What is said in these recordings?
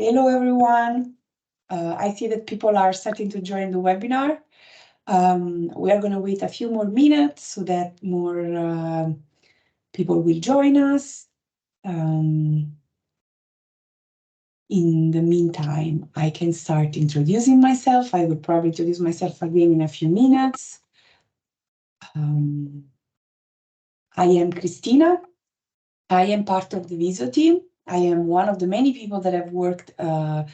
Hello, everyone. I see that people are starting to join the webinar. We are going to wait a few more minutes so that more people will join us. In the meantime, I can start introducing myself. I will probably introduce myself again in a few minutes. I am Cristina. I am part of the Viso team. I am one of the many people that have worked to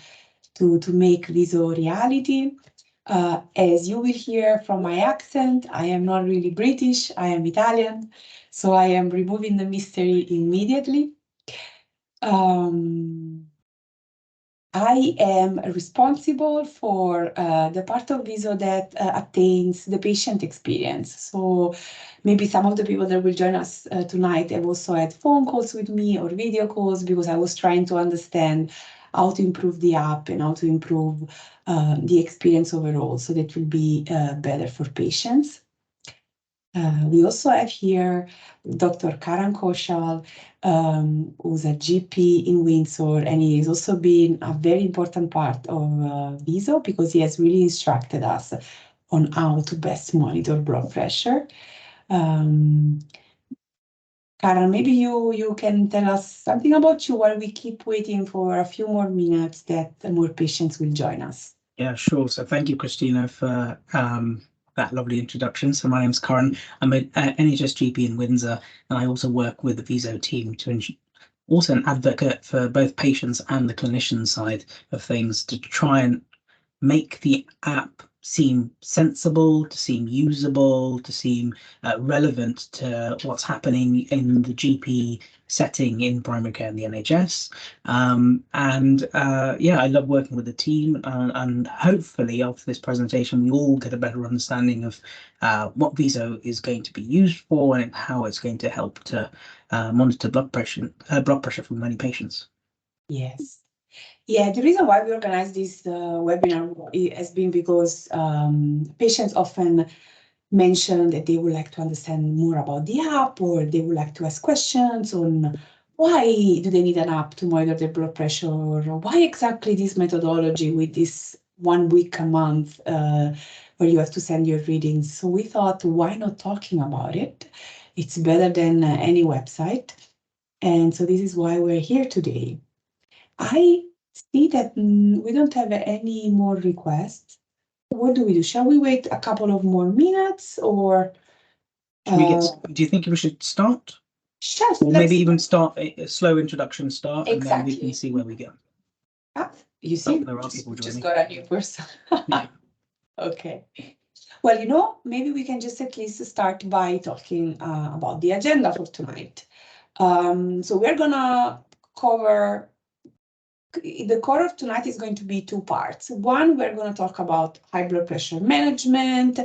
make Viso reality. As you will hear from my accent, I am not really British, I am Italian, so I am removing the mystery immediately. I am responsible for the part of Viso that attains the patient experience. So maybe some of the people that will join us tonight have also had phone calls with me or video calls, because I was trying to understand how to improve the app and how to improve the experience overall, so that will be better for patients. We also have here Dr. Karan Koshal, who's a GP in Windsor, and he has also been a very important part of Viso, because he has really instructed us on how to best monitor blood pressure. Karan, maybe you can tell us something about you while we keep waiting for a few more minutes that more patients will join us. Yeah, sure. So thank you, Christina, for that lovely introduction. So my name's Karan. I'm an NHS GP in Windsor, and I also work with the Viso team to also an advocate for both patients and the clinician side of things, to try and make the app seem sensible, to seem usable, to seem relevant to what's happening in the GP setting in primary care in the NHS. Yeah, I love working with the team, and hopefully after this presentation we all get a better understanding of what Viso is going to be used for and how it's going to help to monitor blood pressure for many patients. Yes. Yeah, the reason why we organize this webinar has been because patients often mention that they would like to understand more about the app, or they would like to ask questions on why do they need an app to monitor their blood pressure, or why exactly this methodology with this 1 week a month where you have to send your readings. So we thought, why not talking about it? It's better than any website. And so this is why we're here today. I see that we don't have any more requests. What do we do? Shall we wait a couple of more minutes, or Do you think we should start? Sure, Or maybe even start a slow introduction start, and then we can see where we go. You see, there are people just joining. got a new person. Yeah. Okay. Well, maybe we can just at least start by talking about the agenda for tonight. So we're gonna cover. The core of tonight is going to be two parts. One, we're going to talk about high blood pressure management,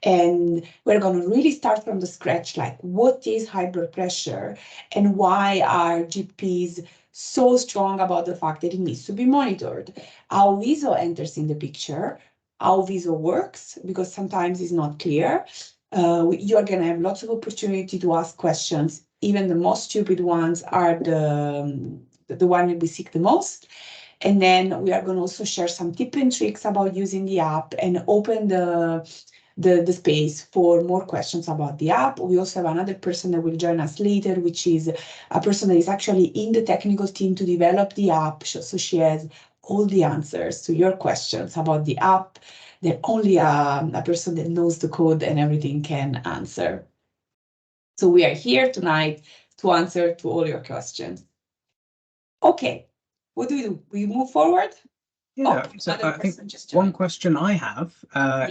and we're going to really start from the scratch, like what is high blood pressure and why are GPs so strong about the fact that it needs to be monitored, how Viso enters in the picture, how Viso works, because sometimes it's not clear. You are going to have lots of opportunity to ask questions. Even the most stupid ones are the one that we seek the most. And then we are going to also share some tips and tricks about using the app and open the space for more questions about the app. We also have another person that will join us later, which is a person that is actually in the technical team to develop the app. So she has all the answers to your questions about the app that only a person that knows the code and everything can answer. So we are here tonight to answer to all your questions. Okay, what do we do? We move forward? Yeah, so I think one question I have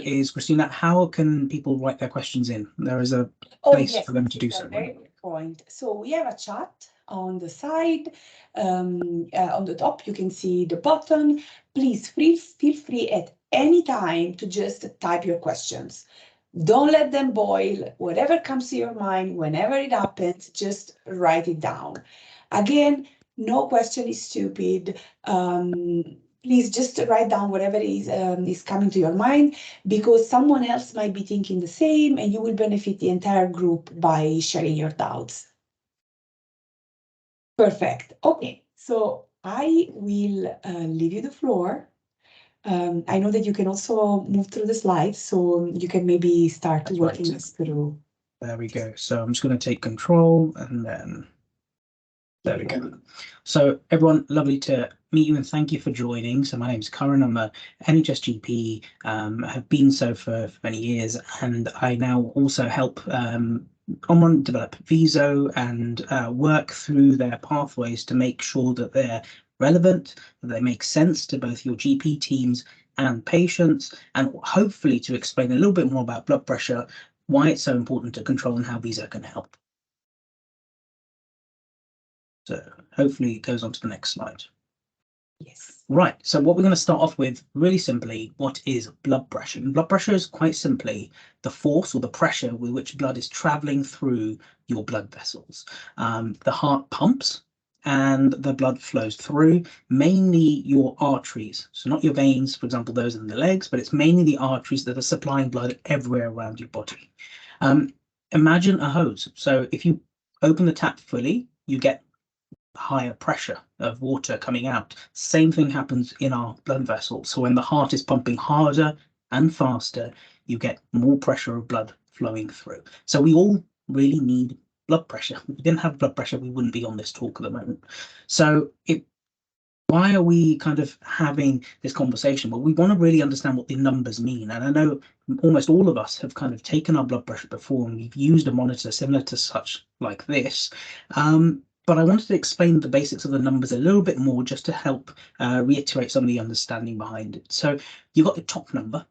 is, Christina, how can people write their questions in? There is a place for them to do so. Very good point. So we have a chat on the side. On the top, you can see the button. Please feel free at any time to just type your questions. Don't let them boil. Whatever comes to your mind, whenever it happens, just write it down. Again, no question is stupid. Please just write down whatever is coming to your mind, because someone else might be thinking the same, and you will benefit the entire group by sharing your doubts. Perfect. Okay, so I will leave you the floor. I know that you can also move through the slides, so you can maybe start walking us through. There we go. So I'm just going to take control and then there we go. So everyone, lovely to meet you and thank you for joining. So my name is Karan, I'm a NHS GP, have been so for many years, and I now also help someone develop Viso and work through their pathways to make sure that they're relevant, that they make sense to both your GP teams and patients, and hopefully to explain a little bit more about blood pressure, why it's so important to control and how Viso can help. So hopefully it goes on to the next slide. Yes. Right, so what we're going to start off with, really simply, what is blood pressure? And blood pressure is quite simply the force or the pressure with which blood is traveling through your blood vessels. The heart pumps and the blood flows through, mainly your arteries. So not your veins, for example, those in the legs, but it's mainly the arteries that are supplying blood everywhere around your body. Imagine a hose. So if you open the tap fully, you get higher pressure of water coming out. Same thing happens in our blood vessels. So when the heart is pumping harder and faster, you get more pressure of blood flowing through. So we all really need blood pressure. If we didn't have blood pressure, we wouldn't be on this talk at the moment. So why are we kind of having this conversation? Well, we want to really understand what the numbers mean. And I know almost all of us have kind of taken our blood pressure before and we've used a monitor similar to such like this. But I wanted to explain the basics of the numbers a little bit more just to help reiterate some of the understanding behind it. So you've got the top number,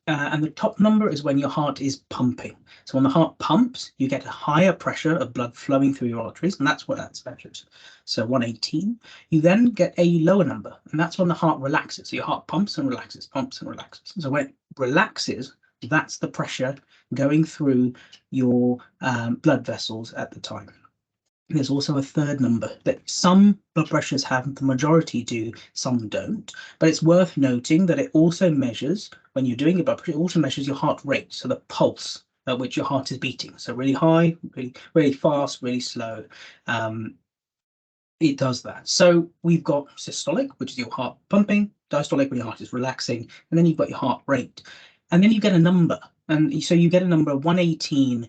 and the top number is when your heart is pumping. So when the heart pumps, you get a higher pressure of blood flowing through your arteries, and that's what that's measured. So 118. You then get a lower number, and that's when the heart relaxes. So your heart pumps and relaxes, pumps and relaxes. So when it relaxes, that's the pressure going through your blood vessels at the time. There's also a third number that some blood pressures have, the majority do, some don't. But it's worth noting that it also measures, when you're doing your blood pressure, it also measures your heart rate, so the pulse at which your heart is beating. So really high, really fast, really slow. It does that. So we've got systolic, which is your heart pumping, diastolic when your heart is relaxing, and then you've got your heart rate. And then you get a number. And so you get a number of 118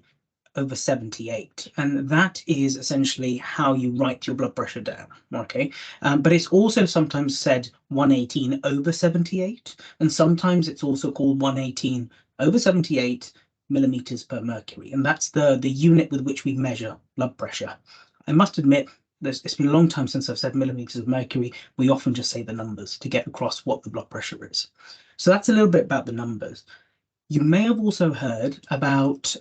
over 78, and that is essentially how you write your blood pressure down. Okay, but it's also sometimes said 118 over 78, and sometimes it's also called 118 over 78 millimeters per mercury, and that's the unit with which we measure blood pressure. I must admit, it's been a long time since I've said millimeters of mercury. We often just say the numbers to get across what the blood pressure is. So that's a little bit about the numbers. You may have also heard about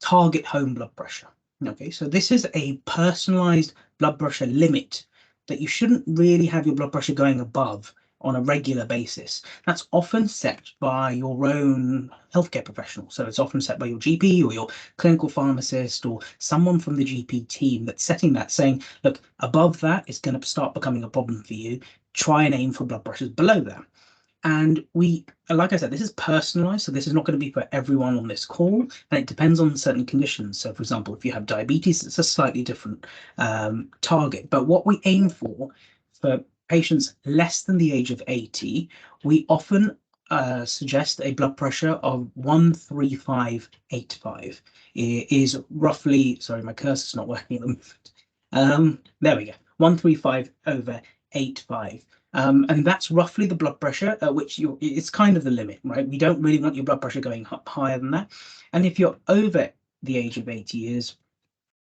target home blood pressure. Okay, so this is a personalized blood pressure limit that you shouldn't really have your blood pressure going above on a regular basis. That's often set by your own healthcare professional. So it's often set by your GP or your clinical pharmacist or someone from the GP team that's setting that, saying, look, above that is going to start becoming a problem for you. Try and aim for blood pressures below that. And we, like I said, this is personalized, so this is not going to be for everyone on this call, and it depends on certain conditions. So, for example, if you have diabetes, it's a slightly different target. But what we aim for patients less than the age of 80, we often suggest a blood pressure of 135/85 is roughly, sorry, my cursor's not working at the moment. There we go, 135/85. And that's roughly the blood pressure at which it's kind of the limit, right? We don't really want your blood pressure going up higher than that. And if you're over the age of 80 years,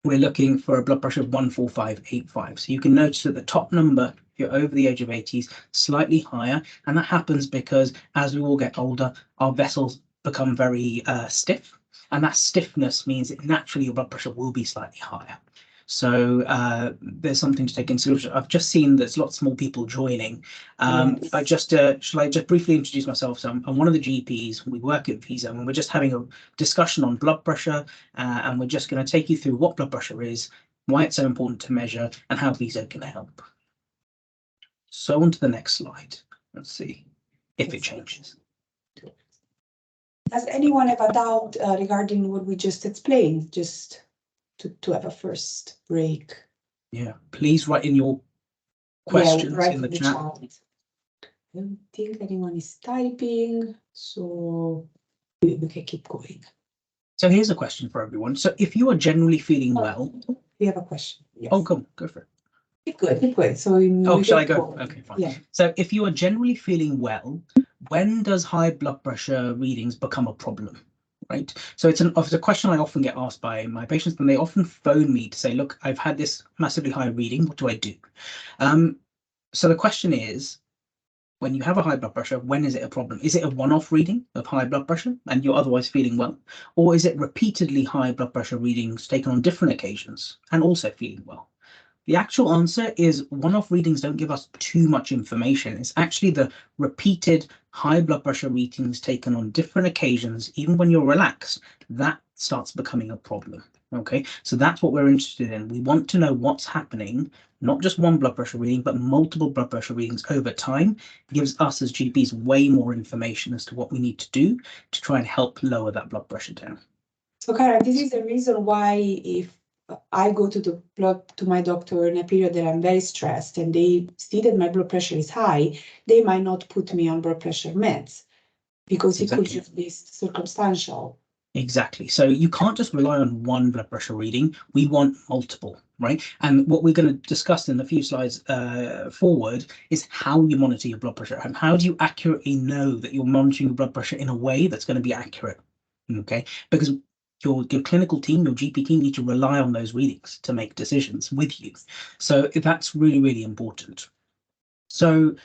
we're looking for a blood pressure of 145/85. So you can notice that the top number, if you're over the age of 80, is slightly higher. And that happens because as we all get older, our vessels become very stiff. And that stiffness means that naturally your blood pressure will be slightly higher. So there's something to take into consideration. I've just seen there's lots more people joining. But shall I just briefly introduce myself? So I'm one of the GPs. We work at Viso, and we're just having a discussion on blood pressure, and we're just going to take you through what blood pressure is, why it's so important to measure, and how Viso can help. So on to the next slide. Let's see if it changes. Does anyone have a doubt regarding what we just explained? Just to have a first break. Yeah, please write in your questions right in the chat. I don't think anyone is typing, so we can keep going. So here's a question for everyone. So if you are generally feeling well, we have a question. Yes. Oh, go for it. Keep going, keep going. So shall I go? Okay, fine. Yeah. So if you are generally feeling well, when does high blood pressure readings become a problem? Right. So it's a question I often get asked by my patients, and they often phone me to say, look, I've had this massively high reading. What do I do? So the question is, when you have a high blood pressure, when is it a problem? Is it a one-off reading of high blood pressure and you're otherwise feeling well? Or is it repeatedly high blood pressure readings taken on different occasions and also feeling well? The actual answer is one-off readings don't give us too much information. It's actually the repeated high blood pressure readings taken on different occasions, even when you're relaxed, that starts becoming a problem. Okay, so that's what we're interested in. We want to know what's happening, not just one blood pressure reading, but multiple blood pressure readings over time. It gives us as GPs way more information as to what we need to do to try and help lower that blood pressure down. So Karan, this is the reason why if I go to my doctor in a period that I'm very stressed and they see that my blood pressure is high, they might not put me on blood pressure meds because it could just be circumstantial. Exactly. So you can't just rely on one blood pressure reading. We want multiple, right? And what we're going to discuss in a few slides forward is how you monitor your blood pressure and how do you accurately know that you're monitoring your blood pressure in a way that's going to be accurate. Okay, because your clinical team, your GP team, need to rely on those readings to make decisions with you. So that's really, really important. So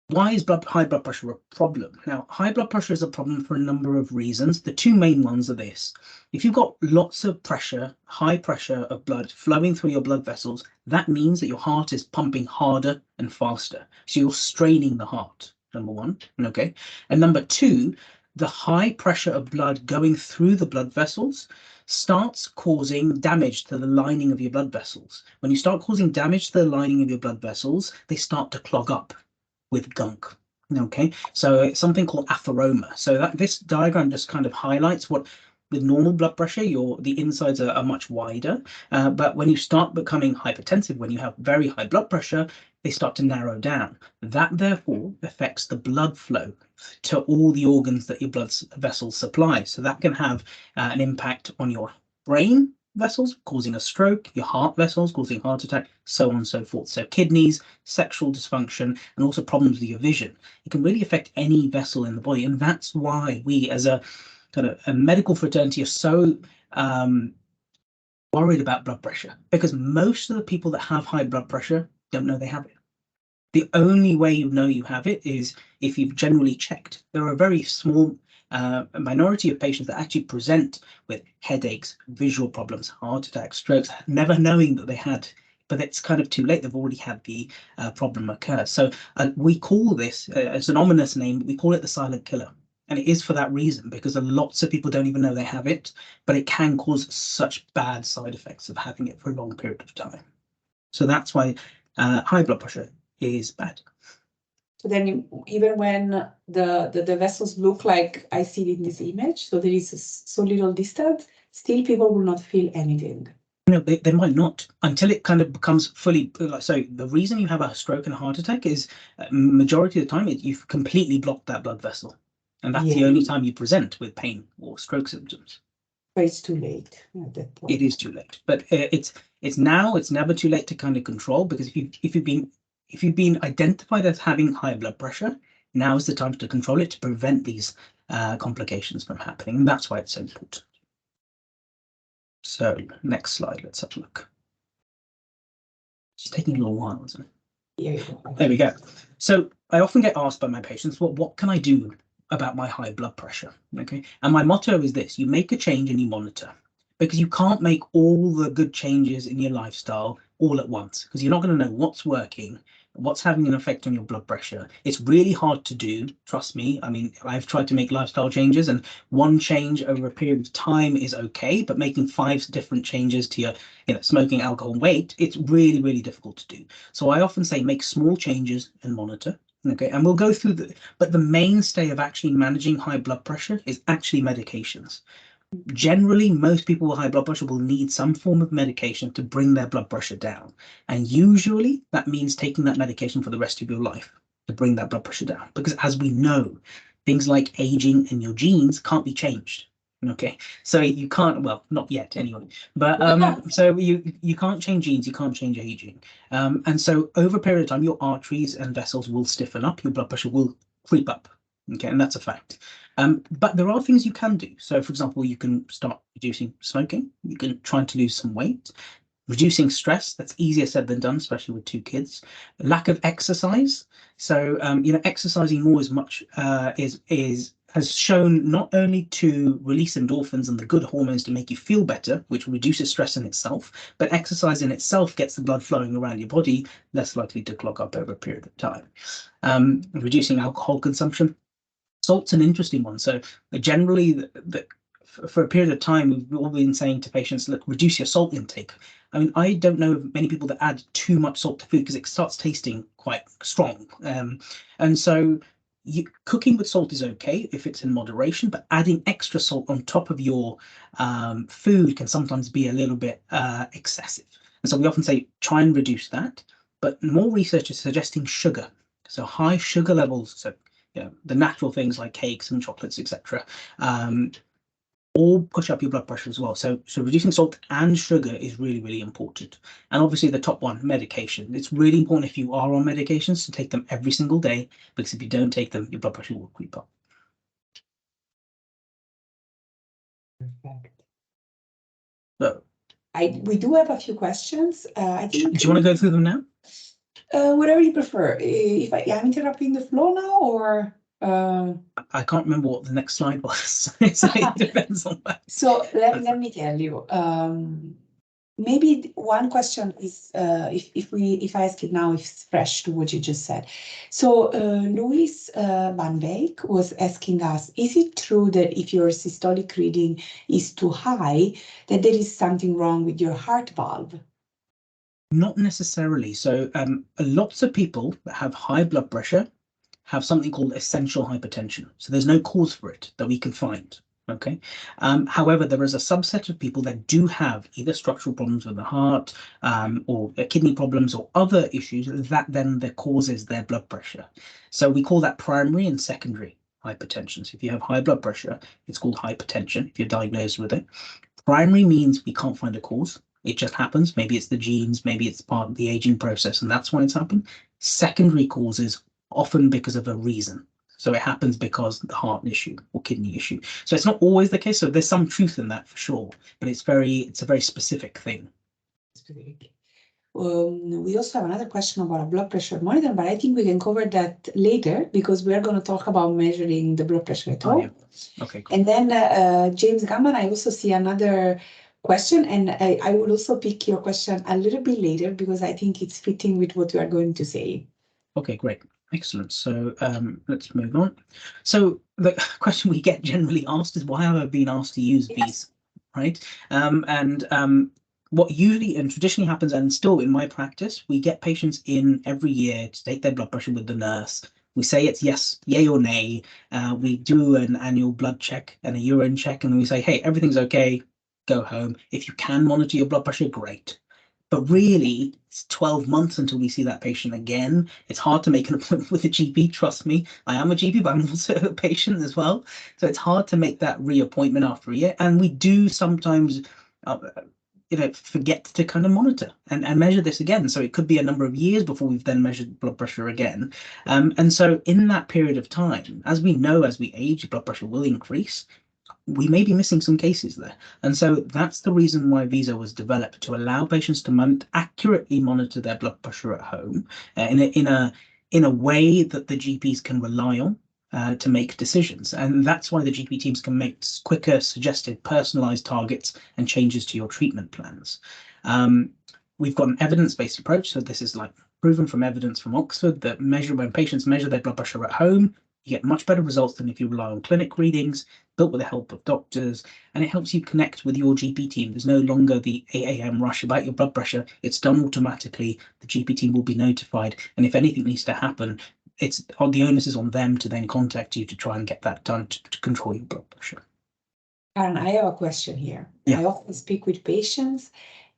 why is high blood pressure a problem? Now, high blood pressure is a problem for a number of reasons. The two main ones are this. If you've got lots of pressure, high pressure of blood flowing through your blood vessels, that means that your heart is pumping harder and faster. So you're straining the heart, number one. Okay. And number two, the high pressure of blood going through the blood vessels starts causing damage to the lining of your blood vessels. When you start causing damage to the lining of your blood vessels, they start to clog up with gunk. Okay, so it's something called atheroma. So that this diagram just kind of highlights what with normal blood pressure, the insides are much wider, but when you start becoming hypertensive, when you have very high blood pressure, they start to narrow down. That therefore affects the blood flow to all the organs that your blood vessels supply. So that can have an impact on your brain vessels, causing a stroke, your heart vessels, causing heart attack, so on and so forth. So kidneys, sexual dysfunction, and also problems with your vision. It can really affect any vessel in the body. And that's why we, as a kind of a medical fraternity, are so worried about blood pressure, because most of the people that have high blood pressure don't know they have it. The only way you know you have it is if you've generally checked. There are a very small minority of patients that actually present with headaches, visual problems, heart attacks, strokes, never knowing that they had, but it's kind of too late. They've already had the problem occur. So we call this, it's an ominous name, we call it the silent killer. And it is for that reason, because lots of people don't even know they have it, but it can cause such bad side effects of having it for a long period of time. So that's why high blood pressure is bad. So then even when the vessels look like I see it in this image, so there is so little distance, still people will not feel anything. No, they might not, until it kind of becomes fully, so the reason you have a stroke and a heart attack is majority of the time you've completely blocked that blood vessel. And that's the only time you present with pain or stroke symptoms. But it's too late at that point. It is too late, but it's never too late to kind of control, because if you've been identified as having high blood pressure, now is the time to control it, to prevent these complications from happening. And that's why it's so important. So next slide, let's have a look. It's taking a little while, isn't it? Yeah. There we go. So I often get asked by my patients, well, what can I do about my high blood pressure? Okay. And my motto is this: you make a change and you monitor, because you can't make all the good changes in your lifestyle all at once, because you're not going to know what's working, what's having an effect on your blood pressure. It's really hard to do, trust me. I mean, I've tried to make lifestyle changes, and one change over a period of time is okay, but making 5 different changes to your smoking, alcohol, and weight, it's really, really difficult to do. So I often say make small changes and monitor. Okay, and we'll go through but the mainstay of actually managing high blood pressure is actually medications. Generally, most people with high blood pressure will need some form of medication to bring their blood pressure down. And usually that means taking that medication for the rest of your life to bring that blood pressure down. Because as we know, things like aging and your genes can't be changed. Okay, so you can't, well, not yet anyway, but so you can't change genes, you can't change aging. And so over a period of time, your arteries and vessels will stiffen up, your blood pressure will creep up. Okay, and that's a fact. But there are things you can do. So, for example, you can start reducing smoking. You can try to lose some weight. Reducing stress, that's easier said than done, especially with two kids. Lack of exercise. So, exercising more is much has shown not only to release endorphins and the good hormones to make you feel better, which reduces stress in itself, but exercise in itself gets the blood flowing around your body, less likely to clog up over a period of time. Reducing alcohol consumption. Salt's an interesting one. So generally, for a period of time, we've all been saying to patients, look, reduce your salt intake. I mean, I don't know of many people that add too much salt to food because it starts tasting quite strong. And so cooking with salt is okay if it's in moderation, but adding extra salt on top of your food can sometimes be a little bit excessive. And so we often say, try and reduce that. But more research is suggesting sugar. So high sugar levels, so the natural things like cakes and chocolates, etc., all push up your blood pressure as well. So reducing salt and sugar is really, really important. And obviously the top one, medication. It's really important if you are on medications to take them every single day, because if you don't take them, your blood pressure will creep up. Perfect. So we do have a few questions. I think. Do you want to go through them now? Whatever you prefer. If I'm interrupting the flow now, or I can't remember what the next slide was. So it depends on that. So let me tell you. Maybe one question is if I ask it now, if it's fresh to what you just said. So Louis Van Beek was asking us, is it true that if your systolic reading is too high, that there is something wrong with your heart valve? Not necessarily. So lots of people that have high blood pressure have something called essential hypertension. So there's no cause for it that we can find. Okay. However, there is a subset of people that do have either structural problems with the heart or kidney problems or other issues that then causes their blood pressure. So we call that primary and secondary hypertension. So if you have high blood pressure, it's called hypertension if you're diagnosed with it. Primary means we can't find a cause. It just happens. Maybe it's the genes, maybe it's part of the aging process, and that's why it's happened. Secondary causes, often because of a reason. So it happens because of the heart issue or kidney issue. So it's not always the case. So there's some truth in that for sure, but it's a very specific thing. We also have another question about a blood pressure monitor, but I think we can cover that later because we're going to talk about measuring the blood pressure at home. Yeah. Okay, cool. And then James Gamman, I also see another question, and I will also pick your question a little bit later because I think it's fitting with what you are going to say. Okay, great. Excellent. So let's move on. So the question we get generally asked is, why have I been asked to use Viso, right? What usually and traditionally happens, and still in my practice, we get patients in every year to take their blood pressure with the nurse. We say it's yes, yay or nay. We do an annual blood check and a urine check, and then we say, hey, everything's okay, go home. If you can monitor your blood pressure, great. But really, it's 12 months until we see that patient again. It's hard to make an appointment with a GP, trust me. I am a GP, but I'm also a patient as well. So it's hard to make that reappointment after a year. And we do sometimes forget to kind of monitor and measure this again. So it could be a number of years before we've then measured blood pressure again. And so in that period of time, as we know, as we age, blood pressure will increase. We may be missing some cases there. And so that's the reason why Viso was developed, to allow patients to accurately monitor their blood pressure at home in a way that the GPs can rely on to make decisions. And that's why the GP teams can make quicker, suggested, personalized targets and changes to your treatment plans. We've got an evidence-based approach. So this is like proven from evidence from Oxford that when patients measure their blood pressure at home, you get much better results than if you rely on clinic readings built with the help of doctors, and it helps you connect with your GP team. There's no longer the 8 a.m. rush about your blood pressure. It's done automatically. The GP team will be notified, and if anything needs to happen, the onus is on them to then contact you to try and get that done to control your blood pressure. Karen, I have a question here. Yeah. I often speak with patients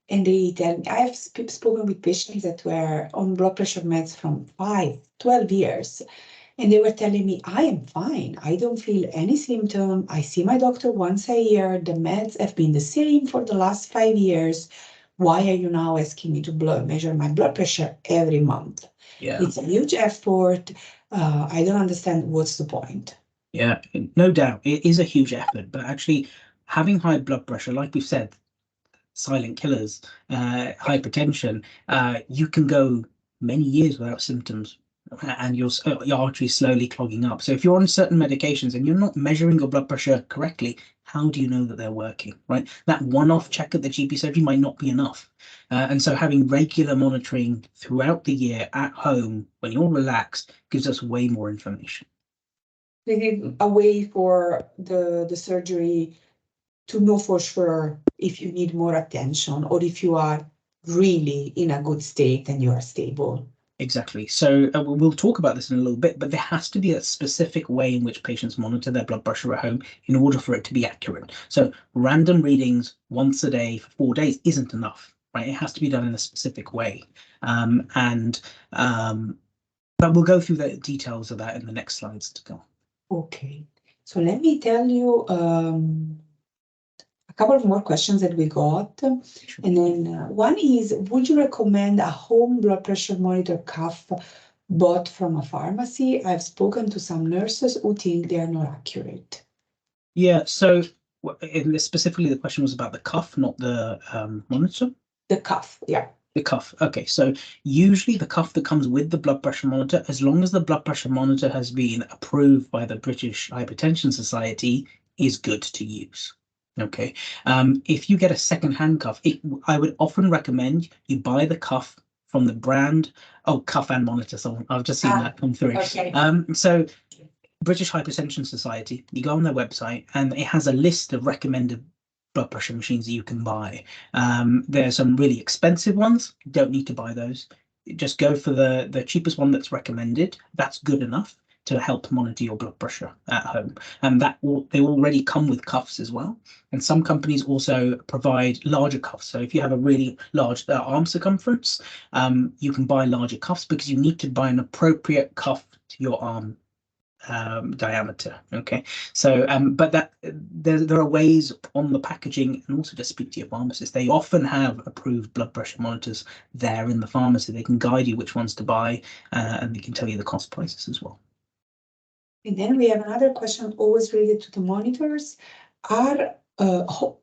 and they tell me, I've spoken with patients that were on blood pressure meds from 12 years. And they were telling me, I am fine. I don't feel any symptom. I see my doctor once a year. The meds have been the same for the last 5 years. Why are you now asking me to measure my blood pressure every month? Yeah. It's a huge effort. I don't understand what's the point. Yeah, no doubt. It is a huge effort, but actually having high blood pressure, like we've said, silent killers, hypertension, you can go many years without symptoms and your arteries slowly clogging up. So if you're on certain medications and you're not measuring your blood pressure correctly, how do you know that they're working, right? That one-off check at the GP surgery might not be enough. And so having regular monitoring throughout the year at home when you're relaxed gives us way more information. This is a way for the surgery to know for sure if you need more attention or if you are really in a good state and you are stable. Exactly. So we'll talk about this in a little bit, but there has to be a specific way in which patients monitor their blood pressure at home in order for it to be accurate. So random readings once a day for 4 days isn't enough, right? It has to be done in a specific way. But we'll go through the details of that in the next slides to go. Okay. So let me tell you a couple of more questions that we got. Sure. And then one is, would you recommend a home blood pressure monitor cuff bought from a pharmacy? I've spoken to some nurses who think they are not accurate. Yeah, so specifically the question was about the cuff, not the monitor? The cuff, yeah. The cuff. Okay, so usually the cuff that comes with the blood pressure monitor, as long as the blood pressure monitor has been approved by the British Hypertension Society, is good to use. Okay, if you get a second-hand cuff, I would often recommend you buy the cuff from the brand. Oh, cuff and monitor. So I've just seen that come through. Okay. So British Hypertension Society, you go on their website and it has a list of recommended blood pressure machines that you can buy. There's some really expensive ones. You don't need to buy those. Just go for the cheapest one that's recommended. That's good enough to help monitor your blood pressure at home. And they already come with cuffs as well. And some companies also provide larger cuffs. So if you have a really large arm circumference, you can buy larger cuffs because you need to buy an appropriate cuff to your arm diameter. Okay, so but that there are ways on the packaging, and also to speak to your pharmacist. They often have approved blood pressure monitors there in the pharmacy. They can guide you which ones to buy, and they can tell you the cost prices as well. And then we have another question always related to the monitors. Are all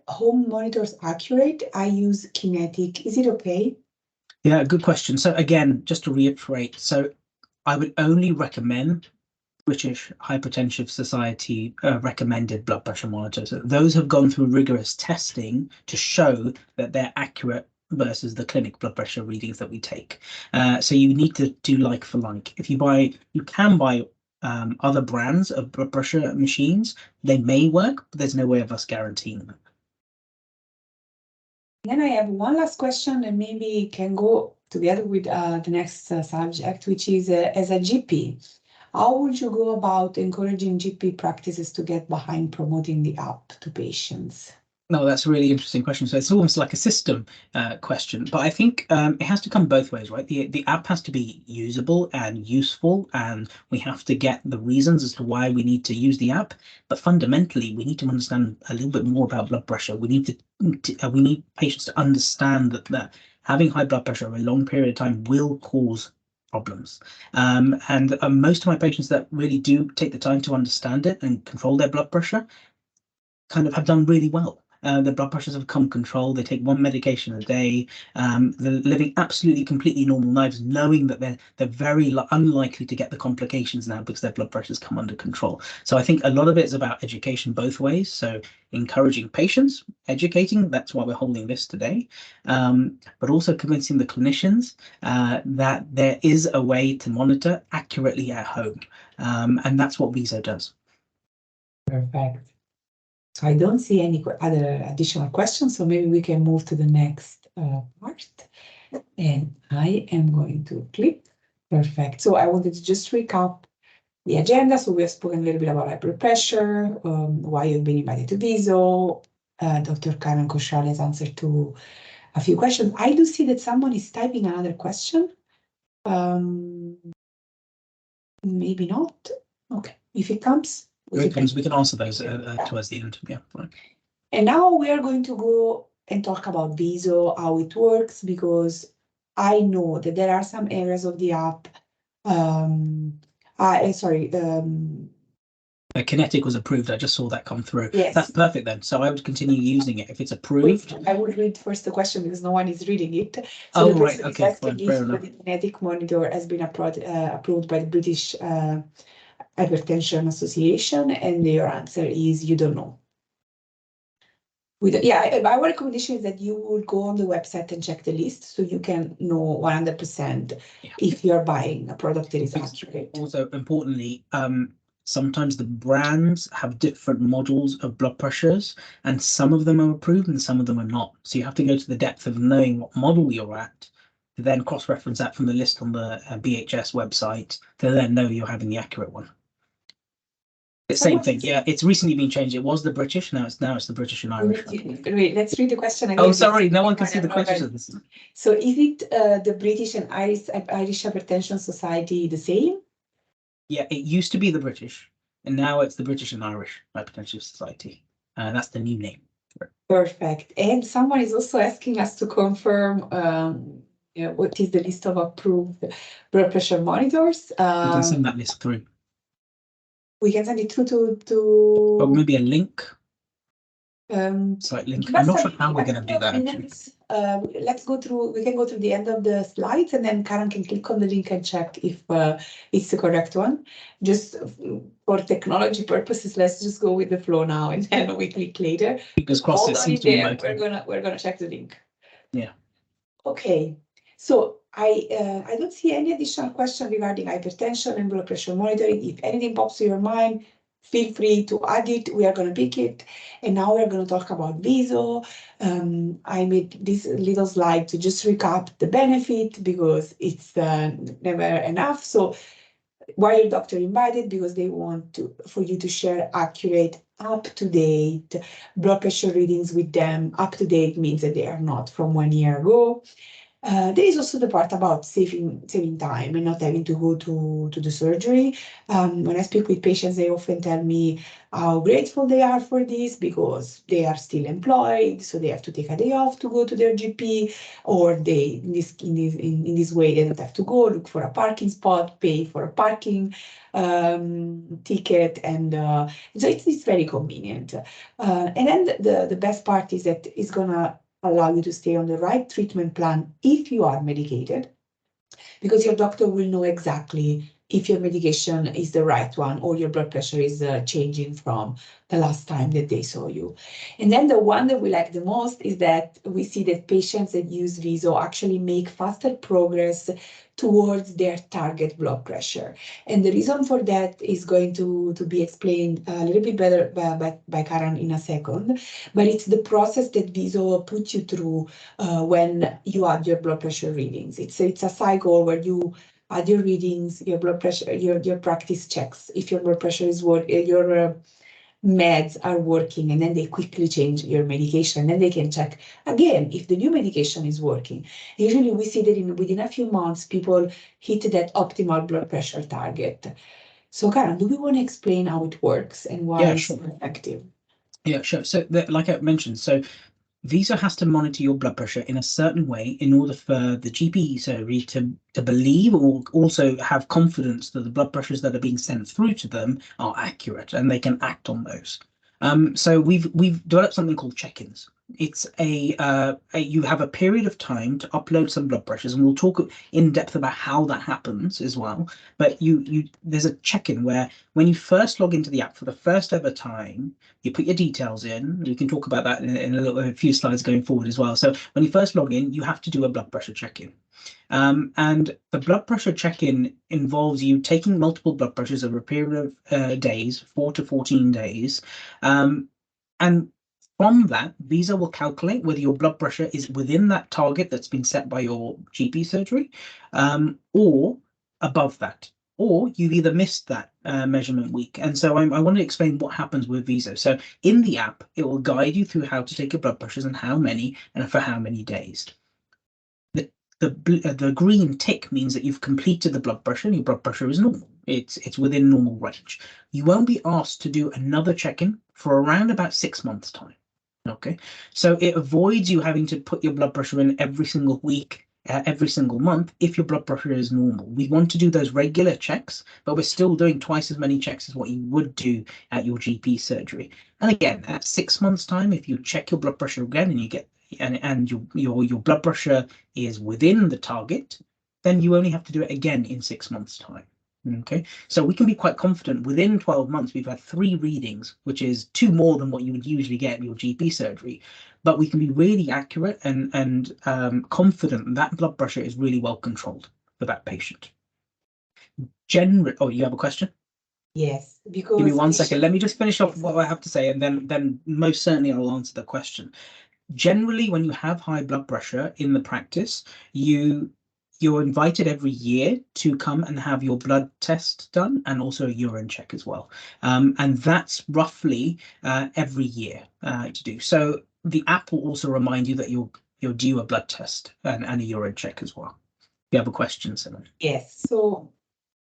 home monitors accurate? I use Kinetic. Is it okay? Yeah, good question. So again, just to reiterate, so I would only recommend British Hypertension Society recommended blood pressure monitors. Those have gone through rigorous testing to show that they're accurate versus the clinic blood pressure readings that we take. So you need to do like for like. If you can buy other brands of blood pressure machines. They may work, but there's no way of us guaranteeing them. Then I have one last question and maybe can go together with the next subject, which is as a GP. How would you go about encouraging GP practices to get behind promoting the app to patients? No, that's a really interesting question. So it's almost like a system question, but I think it has to come both ways, right? The app has to be usable and useful, and we have to get the reasons as to why we need to use the app. But fundamentally, we need to understand a little bit more about blood pressure. We need we need patients to understand that having high blood pressure over a long period of time will cause problems. And most of my patients that really do take the time to understand it and control their blood pressure kind of have done really well. Their blood pressures have come control. They take one medication a day. They're living absolutely completely normal lives, knowing that they're very unlikely to get the complications now because their blood pressures come under control. So I think a lot of it is about education both ways. So encouraging patients, educating, that's why we're holding this today, but also convincing the clinicians that there is a way to monitor accurately at home. And that's what Viso does. Perfect. So I don't see any other additional questions, so maybe we can move to the next part. And I am going to click. Perfect. So I wanted to just recap the agenda. So we have spoken a little bit about high blood pressure, why you've been invited to Viso. Dr. Karan Koshal has answered to a few questions. I do see that someone is typing another question. Maybe not. Okay, if it comes, we can answer those towards the end. Yeah. Right. And now we are going to go and talk about Viso, how it works, because I know that there are some areas of the app. Kinetic was approved. I just saw that come through. Yes. That's perfect then. So I would continue using it if it's approved. I would read first the question because no one is reading it. So the person is asking if the kinetic monitor has been approved by the British Hypertension Association, and your answer is you don't know. Our recommendation is that you would go on the website and check the list so you can know 100% if you're buying a product that is accurate. Also, importantly, sometimes the brands have different models of blood pressures, and some of them are approved and some of them are not. So you have to go to the depth of knowing what model you're at to then cross-reference that from the list on the BHS website to then know you're having the accurate one. The same thing, yeah. It's recently been changed. It was the British, now it's the British and Irish. Wait, let's read the question again. Oh, sorry, no one can see the questions. So is it the British and Irish Hypertension Society the same? Yeah, it used to be the British, and now it's the British and Irish Hypertension Society. That's the new name. Perfect. And someone is also asking us to confirm what is the list of approved blood pressure monitors. You can send that list through. We can send it through to or maybe a link. Site link. I'm not sure how we're going to do that. Let's go through. We can go through the end of the slides, and then Karan can click on the link and check if it's the correct one. Just for technology purposes, let's just go with the flow now, and then we click later. Fingers crossed. It seems to be working. We're gonna check the link. Yeah. Okay. So I don't see any additional question regarding hypertension and blood pressure monitoring. If anything pops to your mind, feel free to add it. We are going to pick it. And now we're going to talk about Viso. I made this little slide to just recap the benefit because it's never enough. So why your doctor invited? Because they want for you to share accurate, up-to-date blood pressure readings with them. Up-to-date means that they are not from 1 year ago. There is also the part about saving time and not having to go to the surgery. When I speak with patients, they often tell me how grateful they are for this because they are still employed, so they have to take a day off to go to their GP, or they in this way they don't have to go look for a parking spot, pay for a parking ticket, and so it's very convenient. And then the best part is that it's gonna allow you to stay on the right treatment plan if you are medicated, because your doctor will know exactly if your medication is the right one or your blood pressure is changing from the last time that they saw you. And then the one that we like the most is that we see that patients that use Viso actually make faster progress towards their target blood pressure. And the reason for that is going to be explained a little bit better by Karan in a second, but it's the process that Viso puts you through when you add your blood pressure readings. It's a cycle where you add your readings, your blood pressure, your practice checks if your blood pressure is your meds are working, and then they quickly change your medication, and then they can check again if the new medication is working. Usually we see that within a few months people hit that optimal blood pressure target. So Karan, do we want to explain how it works and why it's effective? Yeah, sure. So like I mentioned, so Viso has to monitor your blood pressure in a certain way in order for the GP surgery to believe or also have confidence that the blood pressures that are being sent through to them are accurate and they can act on those. So we've developed something called check-ins. It's you have a period of time to upload some blood pressures, and we'll talk in depth about how that happens as well. But there's a check-in where when you first log into the app for the first ever time, you put your details in. We can talk about that in a few slides going forward as well. So when you first log in, you have to do a blood pressure check-in. And the blood pressure check-in involves you taking multiple blood pressures over a period of days, 4 to 14 days. And from that, Viso will calculate whether your blood pressure is within that target that's been set by your GP surgery, or above that. or you've either missed that measurement week. And so I want to explain what happens with Viso. So in the app, it will guide you through how to take your blood pressures and how many and for how many days. The green tick means that you've completed the blood pressure and your blood pressure is normal. It's within normal range. You won't be asked to do another check-in for around about 6 months' time. Okay, so it avoids you having to put your blood pressure in every single week, every single month, if your blood pressure is normal. We want to do those regular checks, but we're still doing twice as many checks as what you would do at your GP surgery. And again, at 6 months' time, if you check your blood pressure again and you get and your blood pressure is within the target, then you only have to do it again in 6 months' time. Okay, so we can be quite confident within 12 months we've had 3 readings, which is 2 more than what you would usually get in your GP surgery, but we can be really accurate and confident that blood pressure is really well controlled for that patient. Oh, you have a question? Yes, because give me 1 second. Let me just finish off what I have to say, and then most certainly I'll answer the question. Generally, when you have high blood pressure in the practice, you're invited every year to come and have your blood test done and also a urine check as well. And that's roughly every year to do. So the app will also remind you that you're due a blood test and a urine check as well. If you have a question, Simon. Yes. So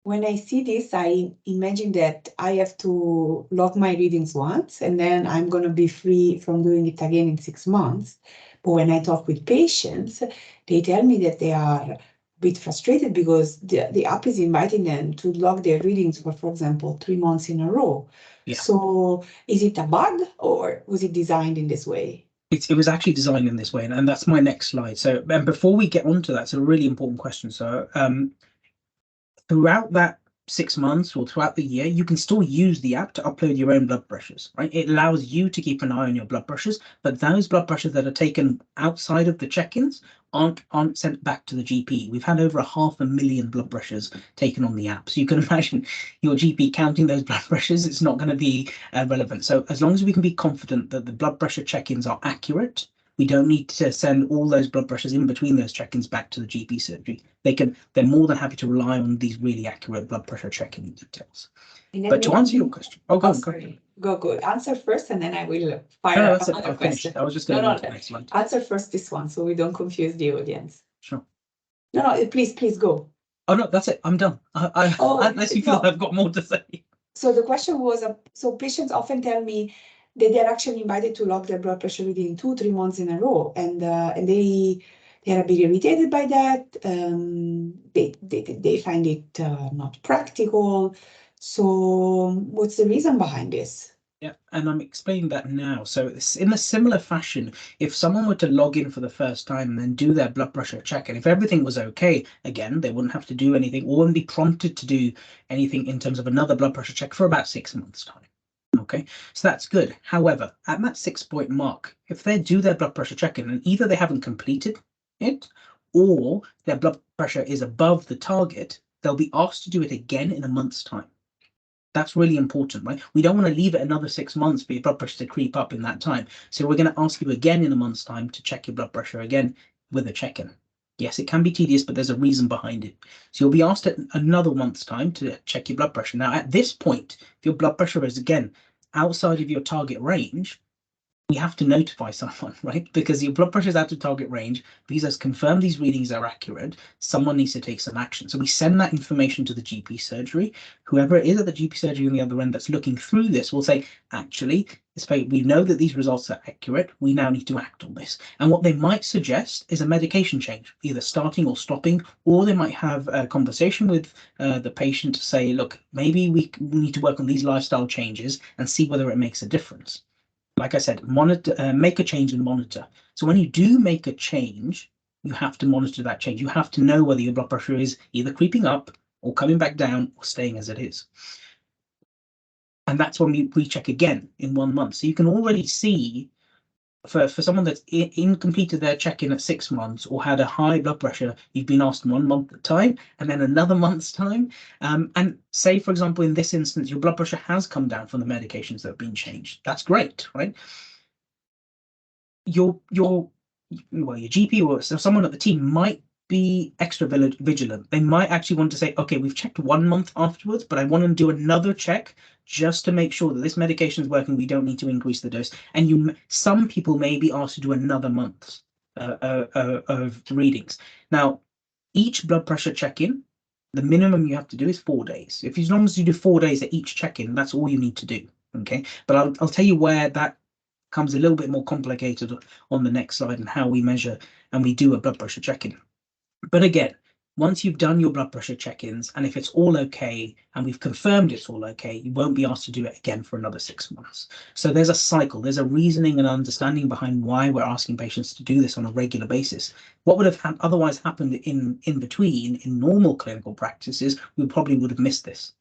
when I see this, I imagine that I have to log my readings once, and then I'm going to be free from doing it again in 6 months. But when I talk with patients, they tell me that they are a bit frustrated because the app is inviting them to log their readings for example, 3 months in a row. Yeah. So is it a bug or was it designed in this way? It was actually designed in this way, and that's my next slide. So, and before we get onto that, it's a really important question. So, throughout that 6 months or throughout the year, you can still use the app to upload your own blood pressures, right? It allows you to keep an eye on your blood pressures, but those blood pressures that are taken outside of the check-ins aren't sent back to the GP. We've had over 500,000 blood pressures taken on the app. So you can imagine your GP counting those blood pressures, it's not going to be relevant. So as long as we can be confident that the blood pressure check-ins are accurate, we don't need to send all those blood pressures in between those check-ins back to the GP surgery. They're more than happy to rely on these really accurate blood pressure check-in details. But to answer your question, go on. Go. Answer first, and then I will fire another question. I was just going to go to the next slide. Answer first this one, so we don't confuse the audience. Sure. No, please go. Oh no, that's it. I'm done. Unless you feel I've got more to say. So the question was, so patients often tell me that they're actually invited to log their blood pressure reading 2-3 months in a row, and they are a bit irritated by that. They find it not practical. So what's the reason behind this? Yeah, and I'm explaining that now. So it's in a similar fashion, if someone were to log in for the first time and then do their blood pressure check, and if everything was okay, again, they wouldn't have to do anything or wouldn't be prompted to do anything in terms of another blood pressure check for about 6 months' time. Okay, so that's good. However, at that 6-point mark, if they do their blood pressure check-in and either they haven't completed it or their blood pressure is above the target, they'll be asked to do it again in a month's time. That's really important, right? We don't want to leave it another 6 months for your blood pressure to creep up in that time. So we're going to ask you again in a month's time to check your blood pressure again with a check-in. Yes, it can be tedious, but there's a reason behind it. So you'll be asked at another month's time to check your blood pressure. Now, at this point, if your blood pressure is, again, outside of your target range, we have to notify someone, right? Because your blood pressure is out of target range. Viso's confirmed these readings are accurate. Someone needs to take some action. So we send that information to the GP surgery. Whoever it is at the GP surgery on the other end that's looking through this will say, actually, we know that these results are accurate. We now need to act on this. And what they might suggest is a medication change, either starting or stopping, or they might have a conversation with the patient to say, look, maybe we need to work on these lifestyle changes and see whether it makes a difference. Like I said, monitor, make a change and monitor. So when you do make a change, you have to monitor that change. You have to know whether your blood pressure is either creeping up or coming back down or staying as it is. And that's when we check again in 1 month. So you can already see for someone that's incompleted their check-in at 6 months or had a high blood pressure, you've been asked 1 month at a time and then another month's time. And say, for example, in this instance, your blood pressure has come down from the medications that have been changed. That's great, right? Your GP or someone at the team might be extra vigilant. They might actually want to say, okay, we've checked 1 month afterwards, but I want to do another check just to make sure that this medication is working. We don't need to increase the dose. And some people may be asked to do another month of readings. Now, each blood pressure check-in, the minimum you have to do is 4 days. If as long as you do 4 days at each check-in, that's all you need to do. Okay, but I'll tell you where that comes a little bit more complicated on the next slide and how we measure and we do a blood pressure check-in. But again, once you've done your blood pressure check-ins, and if it's all okay, and we've confirmed it's all okay, you won't be asked to do it again for another 6 months. So there's a cycle, there's a reasoning and understanding behind why we're asking patients to do this on a regular basis. What would have otherwise happened in between, in normal clinical practices, we probably would have missed this.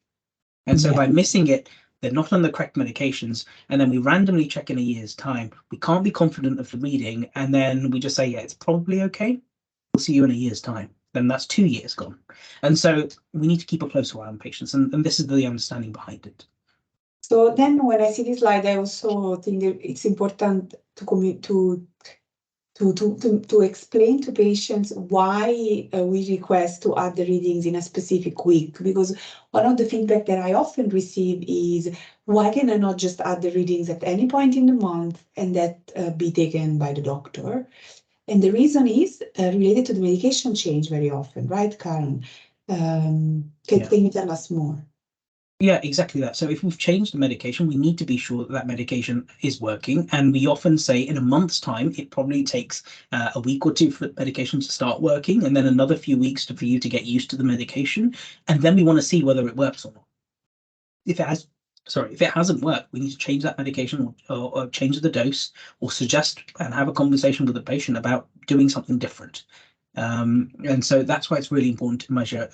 And so by missing it, they're not on the correct medications, and then we randomly check in a year's time. We can't be confident of the reading, and then we just say, yeah, it's probably okay. We'll see you in a year's time. Then that's 2 years gone. And so we need to keep a close eye on patients, and this is the understanding behind it. So then when I see this slide, I also think that it's important to explain to patients why we request to add the readings in a specific week, because one of the feedback that I often receive is, why can I not just add the readings at any point in the month and that be taken by the doctor? And the reason is related to the medication change very often, right, Karan? Can you tell us more? Yeah, exactly that. So if we've changed the medication, we need to be sure that that medication is working. And we often say in a month's time, it probably takes a week or two for the medication to start working, and then another few weeks for you to get used to the medication. And then we want to see whether it works or not. If it hasn't worked, we need to change that medication or change the dose, or suggest and have a conversation with the patient about doing something different. And so that's why it's really important to measure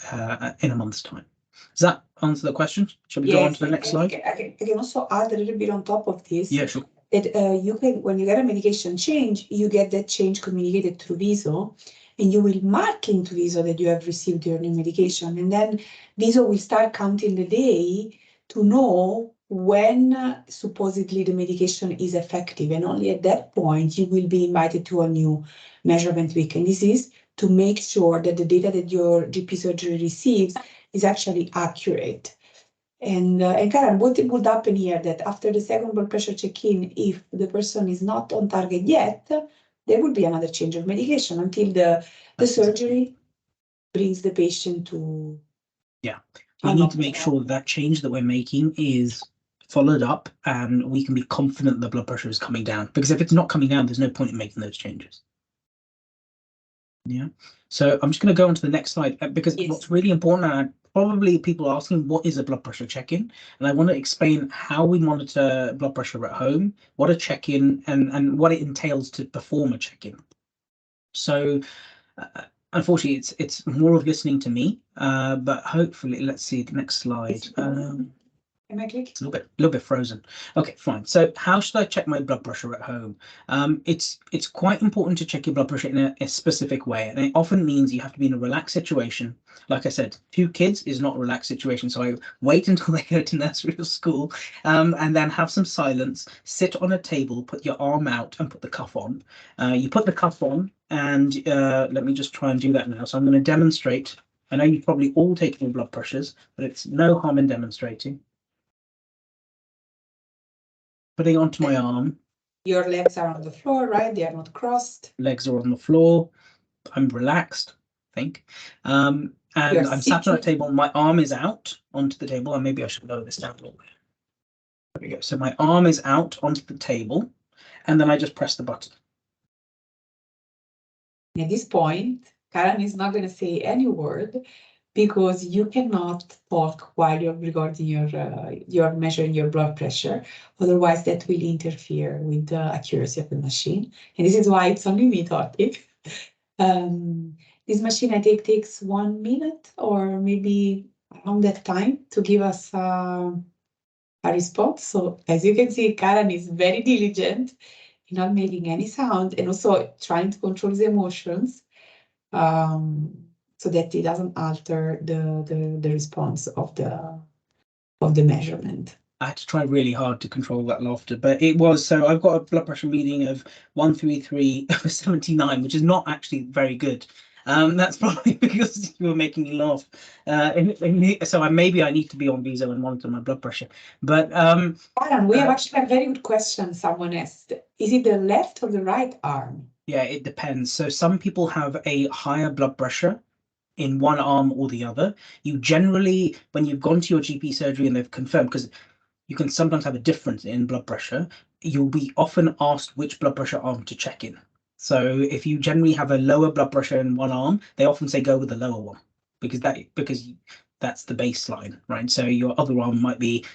in a month's time. Does that answer the question? Shall we go on to the next slide? I can also add a little bit on top of this. Yeah, sure. That you can, when you get a medication change, you get that change communicated through Viso, and you will mark into Viso that you have received your new medication, and then Viso will start counting the day to know when supposedly the medication is effective, and only at that point you will be invited to a new measurement week. And this is to make sure that the data that your GP surgery receives is actually accurate. And Karan, what would happen here, that after the second blood pressure check-in, if the person is not on target yet, there would be another change of medication until the surgery brings the patient to... Yeah, we need to make sure that change that we're making is followed up and we can be confident the blood pressure is coming down, because if it's not coming down, there's no point in making those changes. Yeah, so I'm just going to go on to the next slide, because what's really important, and probably people are asking, what is a blood pressure check-in? And I want to explain how we monitor blood pressure at home, what a check-in and what it entails to perform a check-in. So unfortunately, it's more of listening to me, but hopefully, let's see the next slide. Am I clicking? It's a little bit frozen. Okay, fine. So how should I check my blood pressure at home? It's quite important to check your blood pressure in a specific way, and it often means you have to be in a relaxed situation. Like I said, 2 kids is not a relaxed situation, so I wait until they go to nursery or school, and then have some silence, sit on a table, put your arm out and put the cuff on. You put the cuff on, and let me just try and do that now. So I'm going to demonstrate. I know you've probably all taken your blood pressures, but it's no harm in demonstrating. Putting it onto my arm. Your legs are on the floor, right? They are not crossed. Legs are on the floor. I'm relaxed, I think. And I'm sat on a table. My arm is out onto the table. And maybe I should lower this down a little bit. There we go. So my arm is out onto the table, and then I just press the button. At this point, Karan is not going to say any word, because you cannot talk while you're recording you're measuring your blood pressure. Otherwise, that will interfere with the accuracy of the machine. And this is why it's only me talking. This machine, I think, takes 1 minute or maybe around that time to give us a response. So as you can see, Karan is very diligent in not making any sound, and also trying to control his emotions, so that it doesn't alter the response of the measurement. I had to try really hard to control that laughter, but it was, so I've got a blood pressure reading of 133/79, which is not actually very good. That's probably because you were making me laugh. So maybe I need to be on Viso and monitor my blood pressure. But Karan, we have actually a very good question. Someone asked, is it the left or the right arm? yeah, it depends. So some people have a higher blood pressure in one arm or the other. You generally, when you've gone to your GP surgery and they've confirmed, because you can sometimes have a difference in blood pressure, you'll be often asked which blood pressure arm to check in. So if you generally have a lower blood pressure in one arm, they often say go with the lower one because that's the baseline, right? So your other arm might be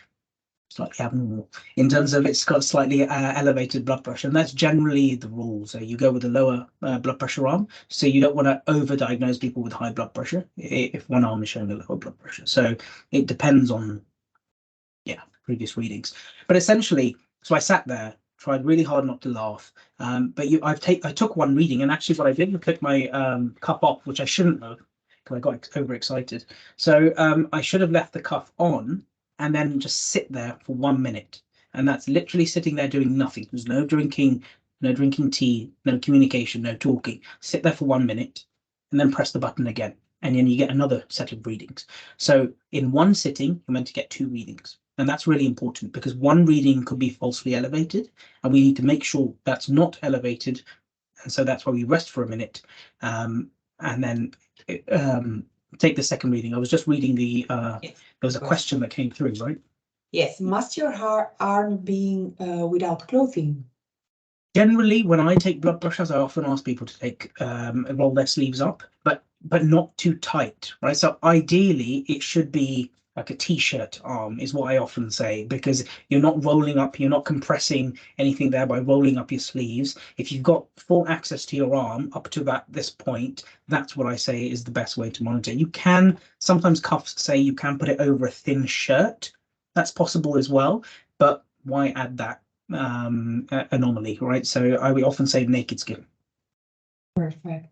slightly abnormal in terms of it's got slightly elevated blood pressure, and that's generally the rule. So you go with the lower blood pressure arm. So you don't want to overdiagnose people with high blood pressure if one arm is showing a lower blood pressure. So it depends on previous readings. But essentially, so I sat there, tried really hard not to laugh. But I took one reading, and actually what I did was click my cuff off, which I shouldn't have because I got overexcited. So I should have left the cuff on and then just sit there for 1 minute. And that's literally sitting there doing nothing. There's no drinking tea, no communication, no talking. Sit there for 1 minute and then press the button again. And then you get another set of readings. So in one sitting, you're meant to get 2 readings. And that's really important because one reading could be falsely elevated, and we need to make sure that's not elevated. And so that's why we rest for a minute and then take the second reading. I was just reading there was a question that came through, right? Yes, must your arm being without clothing? Generally, when I take blood pressures, I often ask people to take roll their sleeves up, but not too tight, right? So ideally, it should be like a t-shirt arm is what I often say, because you're not rolling up, you're not compressing anything there by rolling up your sleeves. If you've got full access to your arm up to this point, that's what I say is the best way to monitor. You can sometimes cuffs say you can put it over a thin shirt. That's possible as well, but why add that anomaly, right? So I would often say naked skin. Perfect.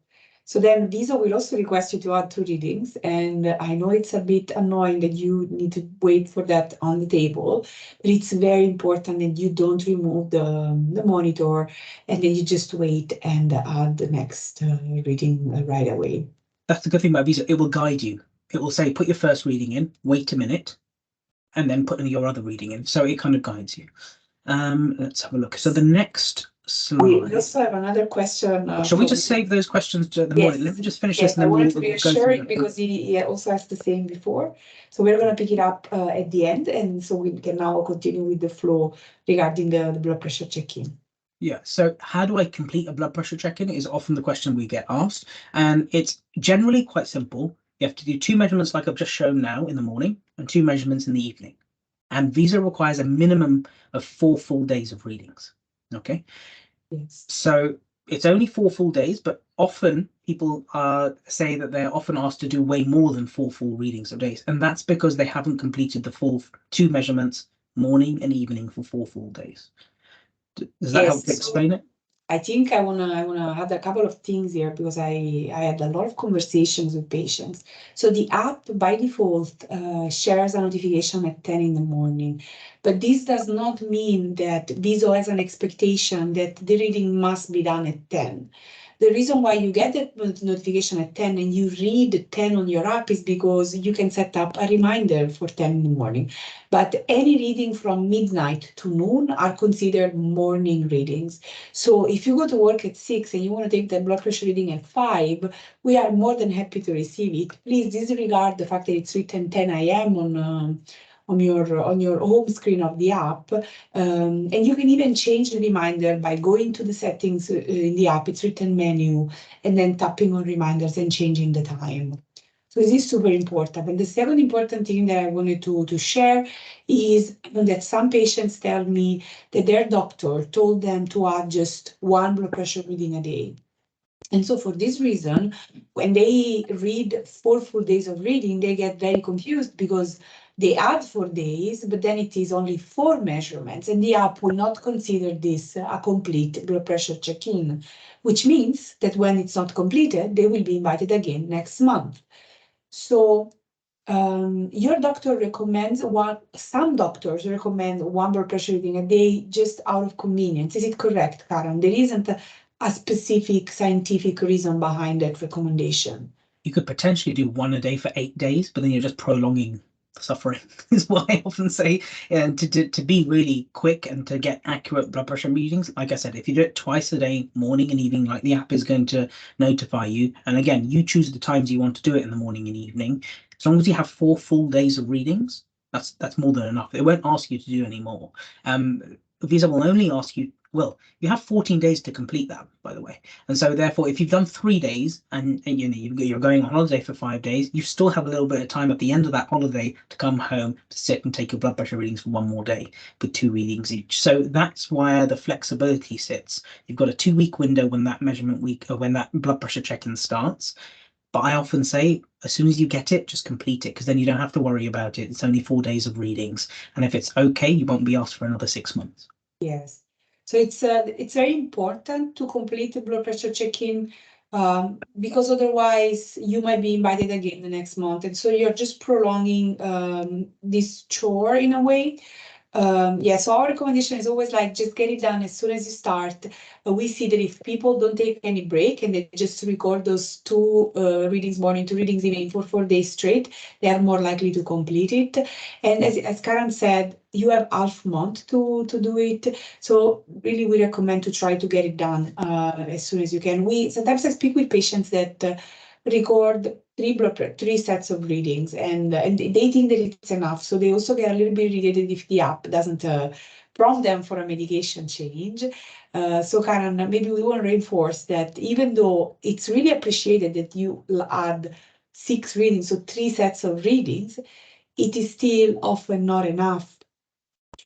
So then Viso will also request you to add 2 readings, and I know it's a bit annoying that you need to wait for that on the table, but it's very important that you don't remove the monitor and then you just wait and add the next reading right away. That's the good thing about Viso. It will guide you. It will say, put your first reading in, wait a minute, and then put in your other reading in. So it kind of guides you. Let's have a look. So the next slide. We also have another question. Shall we just save those questions to the morning? Let me just finish this. Yes, I wanted to reassure you because he also asked the same before. So we're going to pick it up at the end, and so we can now continue with the flow regarding the blood pressure check-in. Yeah, so how do I complete a blood pressure check-in is often the question we get asked, and it's generally quite simple. You have to do 2 measurements like I've just shown now in the morning and 2 measurements in the evening. And Viso requires a minimum of 4 full days of readings. Okay. Yes. So it's only 4 full days, but often people say that they're often asked to do way more than 4 full readings of days. And that's because they haven't completed the full 2 measurements morning and evening for 4 full days. Does that help to explain it? I think I wanna add a couple of things here because I had a lot of conversations with patients. So the app by default shares a notification at 10 in the morning, but this does not mean that Viso has an expectation that the reading must be done at 10. The reason why you get that notification at 10 and you read 10 on your app is because you can set up a reminder for 10 in the morning. But any reading from midnight to noon are considered morning readings. So if you go to work at 6 and you want to take the blood pressure reading at 5, we are more than happy to receive it. Please disregard the fact that it's written 10 a.m. on your home screen of the app. And you can even change the reminder by going to the settings in the app. It's written menu and then tapping on reminders and changing the time. So this is super important. And the second important thing that I wanted to share is that some patients tell me that their doctor told them to add just 1 blood pressure reading a day. And so for this reason, when they read 4 full days of reading, they get very confused because they add 4 days, but then it is only 4 measurements, and the app will not consider this a complete blood pressure check-in, which means that when it's not completed, they will be invited again next month. So your doctor recommends some doctors recommend 1 blood pressure reading a day just out of convenience. Is it correct, Karan? There isn't a specific scientific reason behind that recommendation. You could potentially do one a day for 8 days, but then you're just prolonging suffering, is what I often say. And to be really quick and to get accurate blood pressure readings, like I said, if you do it twice a day, morning and evening, like the app is going to notify you. And again, you choose the times you want to do it in the morning and evening. As long as you have 4 full days of readings, that's more than enough. It won't ask you to do any more. Visa will only ask you, well, you have 14 days to complete that, by the way. And so therefore, if you've done 3 days and you know you're going on holiday for 5 days, you still have a little bit of time at the end of that holiday to come home to sit and take your blood pressure readings for one more day with 2 readings each. So that's where the flexibility sits. You've got a 2-week window when that measurement week or when that blood pressure check-in starts. But I often say, as soon as you get it, just complete it, because then you don't have to worry about it. It's only 4 days of readings. And if it's okay, you won't be asked for another 6 months. Yes. So it's very important to complete the blood pressure check-in, because otherwise you might be invited again the next month. And so you're just prolonging this chore in a way. Yeah, so our recommendation is always like just get it done as soon as you start. We see that if people don't take any break and they just record those 2 readings morning, 2 readings evening for 4 days straight, they are more likely to complete it. And as Karan said, you have half month to do it. So really we recommend to try to get it done as soon as you can. Sometimes I speak with patients that record 3 sets of readings, and they think that it's enough. So they also get a little bit irritated if the app doesn't prompt them for a medication change. So Karen, maybe we want to reinforce that even though it's really appreciated that you add 6 readings, so 3 sets of readings, it is still often not enough.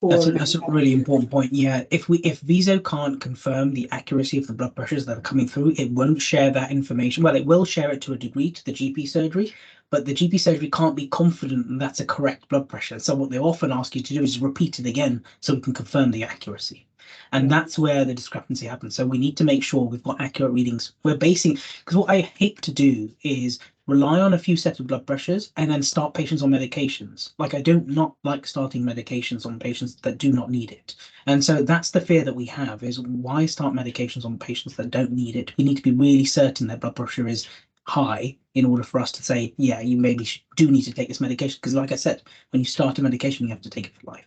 That's a really important point. Yeah, if Viso can't confirm the accuracy of the blood pressures that are coming through, it won't share that information. Well, it will share it to a degree to the GP surgery, but the GP surgery can't be confident that that's a correct blood pressure. So what they often ask you to do is repeat it again so we can confirm the accuracy. And that's where the discrepancy happens. So we need to make sure we've got accurate readings. We're basing, because what I hate to do is rely on a few sets of blood pressures and then start patients on medications. Like I do not like starting medications on patients that do not need it. And so that's the fear that we have, is why start medications on patients that don't need it? We need to be really certain their blood pressure is high in order for us to say, yeah, you maybe do need to take this medication. Because like I said, when you start a medication, you have to take it for life.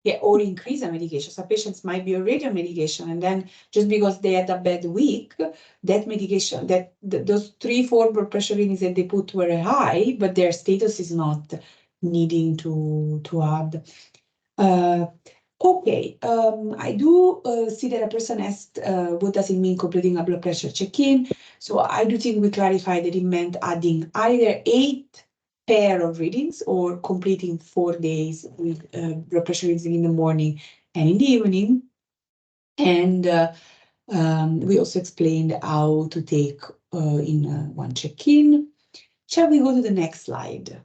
Yeah, or increase a medication. So patients might be already on medication, and then just because they had a bad week, that medication, those 3-4 blood pressure readings that they put were high, but their status is not needing to add. Okay, I do see that a person asked, what does it mean completing a blood pressure check-in? So I do think we clarified that it meant adding either 8 pair of readings or completing 4 days with blood pressure readings in the morning and in the evening. And we also explained how to take in one check-in. Shall we go to the next slide?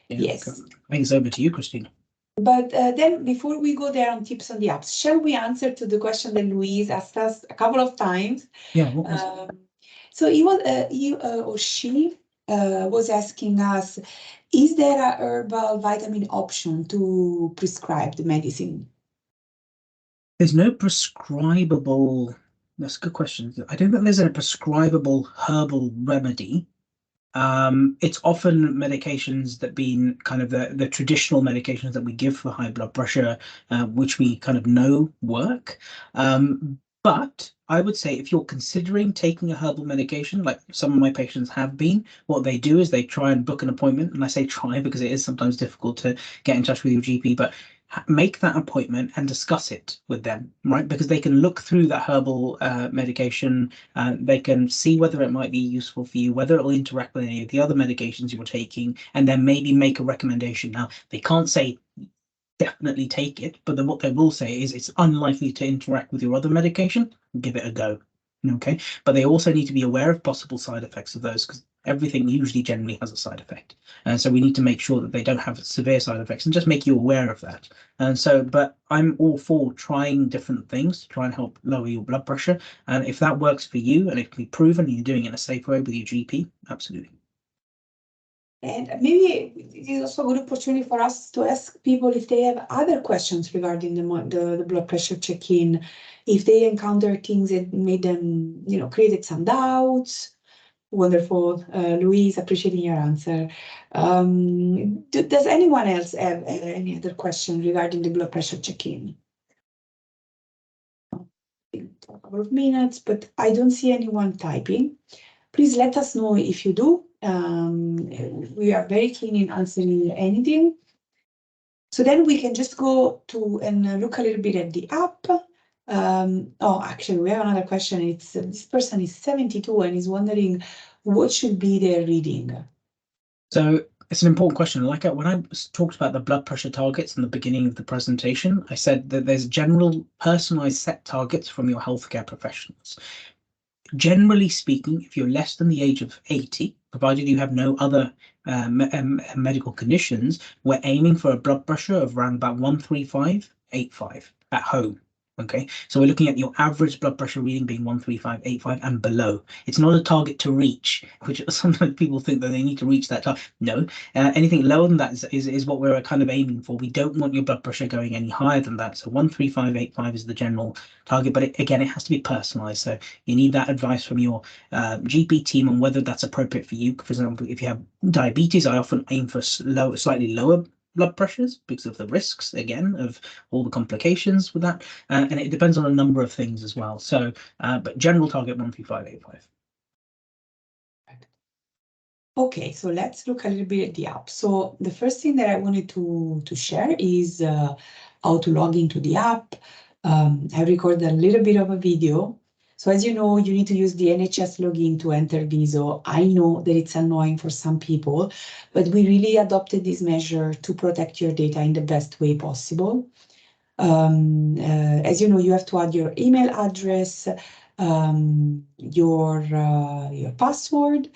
Yeah, Yes. I think it's over to you, Christina. But then before we go there on tips on the apps, shall we answer to the question that Louise asked us a couple of times? Yeah, what was it? So he or she was asking us, is there a herbal vitamin option to prescribed medicine? There's no prescribable, that's a good question. I don't think there's a prescribable herbal remedy. It's often medications that been kind of the traditional medications that we give for high blood pressure, which we kind of know work. But I would say if you're considering taking a herbal medication, like some of my patients have been, what they do is they try and book an appointment. And I say try because it is sometimes difficult to get in touch with your GP, but make that appointment and discuss it with them, right? Because they can look through that herbal medication, they can see whether it might be useful for you, whether it will interact with any of the other medications you're taking, and then maybe make a recommendation. Now, they can't say definitely take it, but then what they will say is it's unlikely to interact with your other medication. Give it a go. Okay, but they also need to be aware of possible side effects of those, because everything usually generally has a side effect, and so we need to make sure that they don't have severe side effects and just make you aware of that. And so, but I'm all for trying different things to try and help lower your blood pressure, and if that works for you and it can be proven and you're doing it in a safe way with your GP, absolutely. And maybe it is also a good opportunity for us to ask people if they have other questions regarding the blood pressure check-in, if they encounter things that made them, created some doubts. Wonderful, Louise, appreciating your answer. Does anyone else have any other question regarding the blood pressure check-in? A couple of minutes, but I don't see anyone typing. Please let us know if you do. We are very keen in answering anything. So then we can just go to and look a little bit at the app. Actually, we have another question. It's this person is 72 and is wondering what should be their reading. So it's an important question. Like when I talked about the blood pressure targets in the beginning of the presentation, I said that there's general personalized set targets from your healthcare professionals. Generally speaking, if you're less than the age of 80, provided you have no other medical conditions, we're aiming for a blood pressure of around about 135/85 at home. Okay, so we're looking at your average blood pressure reading being 135/85 and below. It's not a target to reach, which sometimes people think that they need to reach that target. No, anything lower than that is what we're kind of aiming for. We don't want your blood pressure going any higher than that. So 135/85 is the general target, but again, it has to be personalized. So you need that advice from your GP team on whether that's appropriate for you. For example, if you have diabetes, I often aim for slightly lower blood pressures because of the risks, again, of all the complications with that. And it depends on a number of things as well. So, but general target 135/85. Okay, so let's look a little bit at the app. So the first thing that I wanted to share is how to log into the app. I recorded a little bit of a video. So as you know, you need to use the NHS login to enter Viso. I know that it's annoying for some people, but we really adopted this measure to protect your data in the best way possible. As you know, you have to add your email address, your password,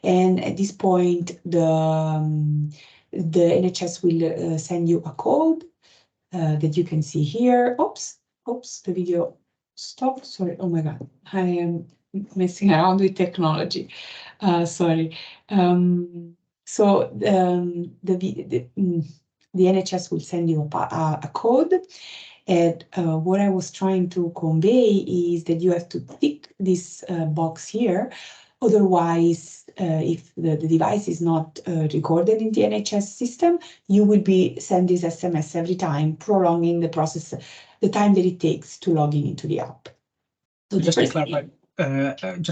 and at this point, the NHS will send you a code that you can see here. Oops, the video stopped. Sorry. Oh my God, I am messing around with technology. Sorry. So the NHS will send you a code. And what I was trying to convey is that you have to tick this box here. Otherwise, if the device is not recorded in the NHS system, you will be sent this SMS every time, prolonging the process, the time that it takes to log in into the app. So just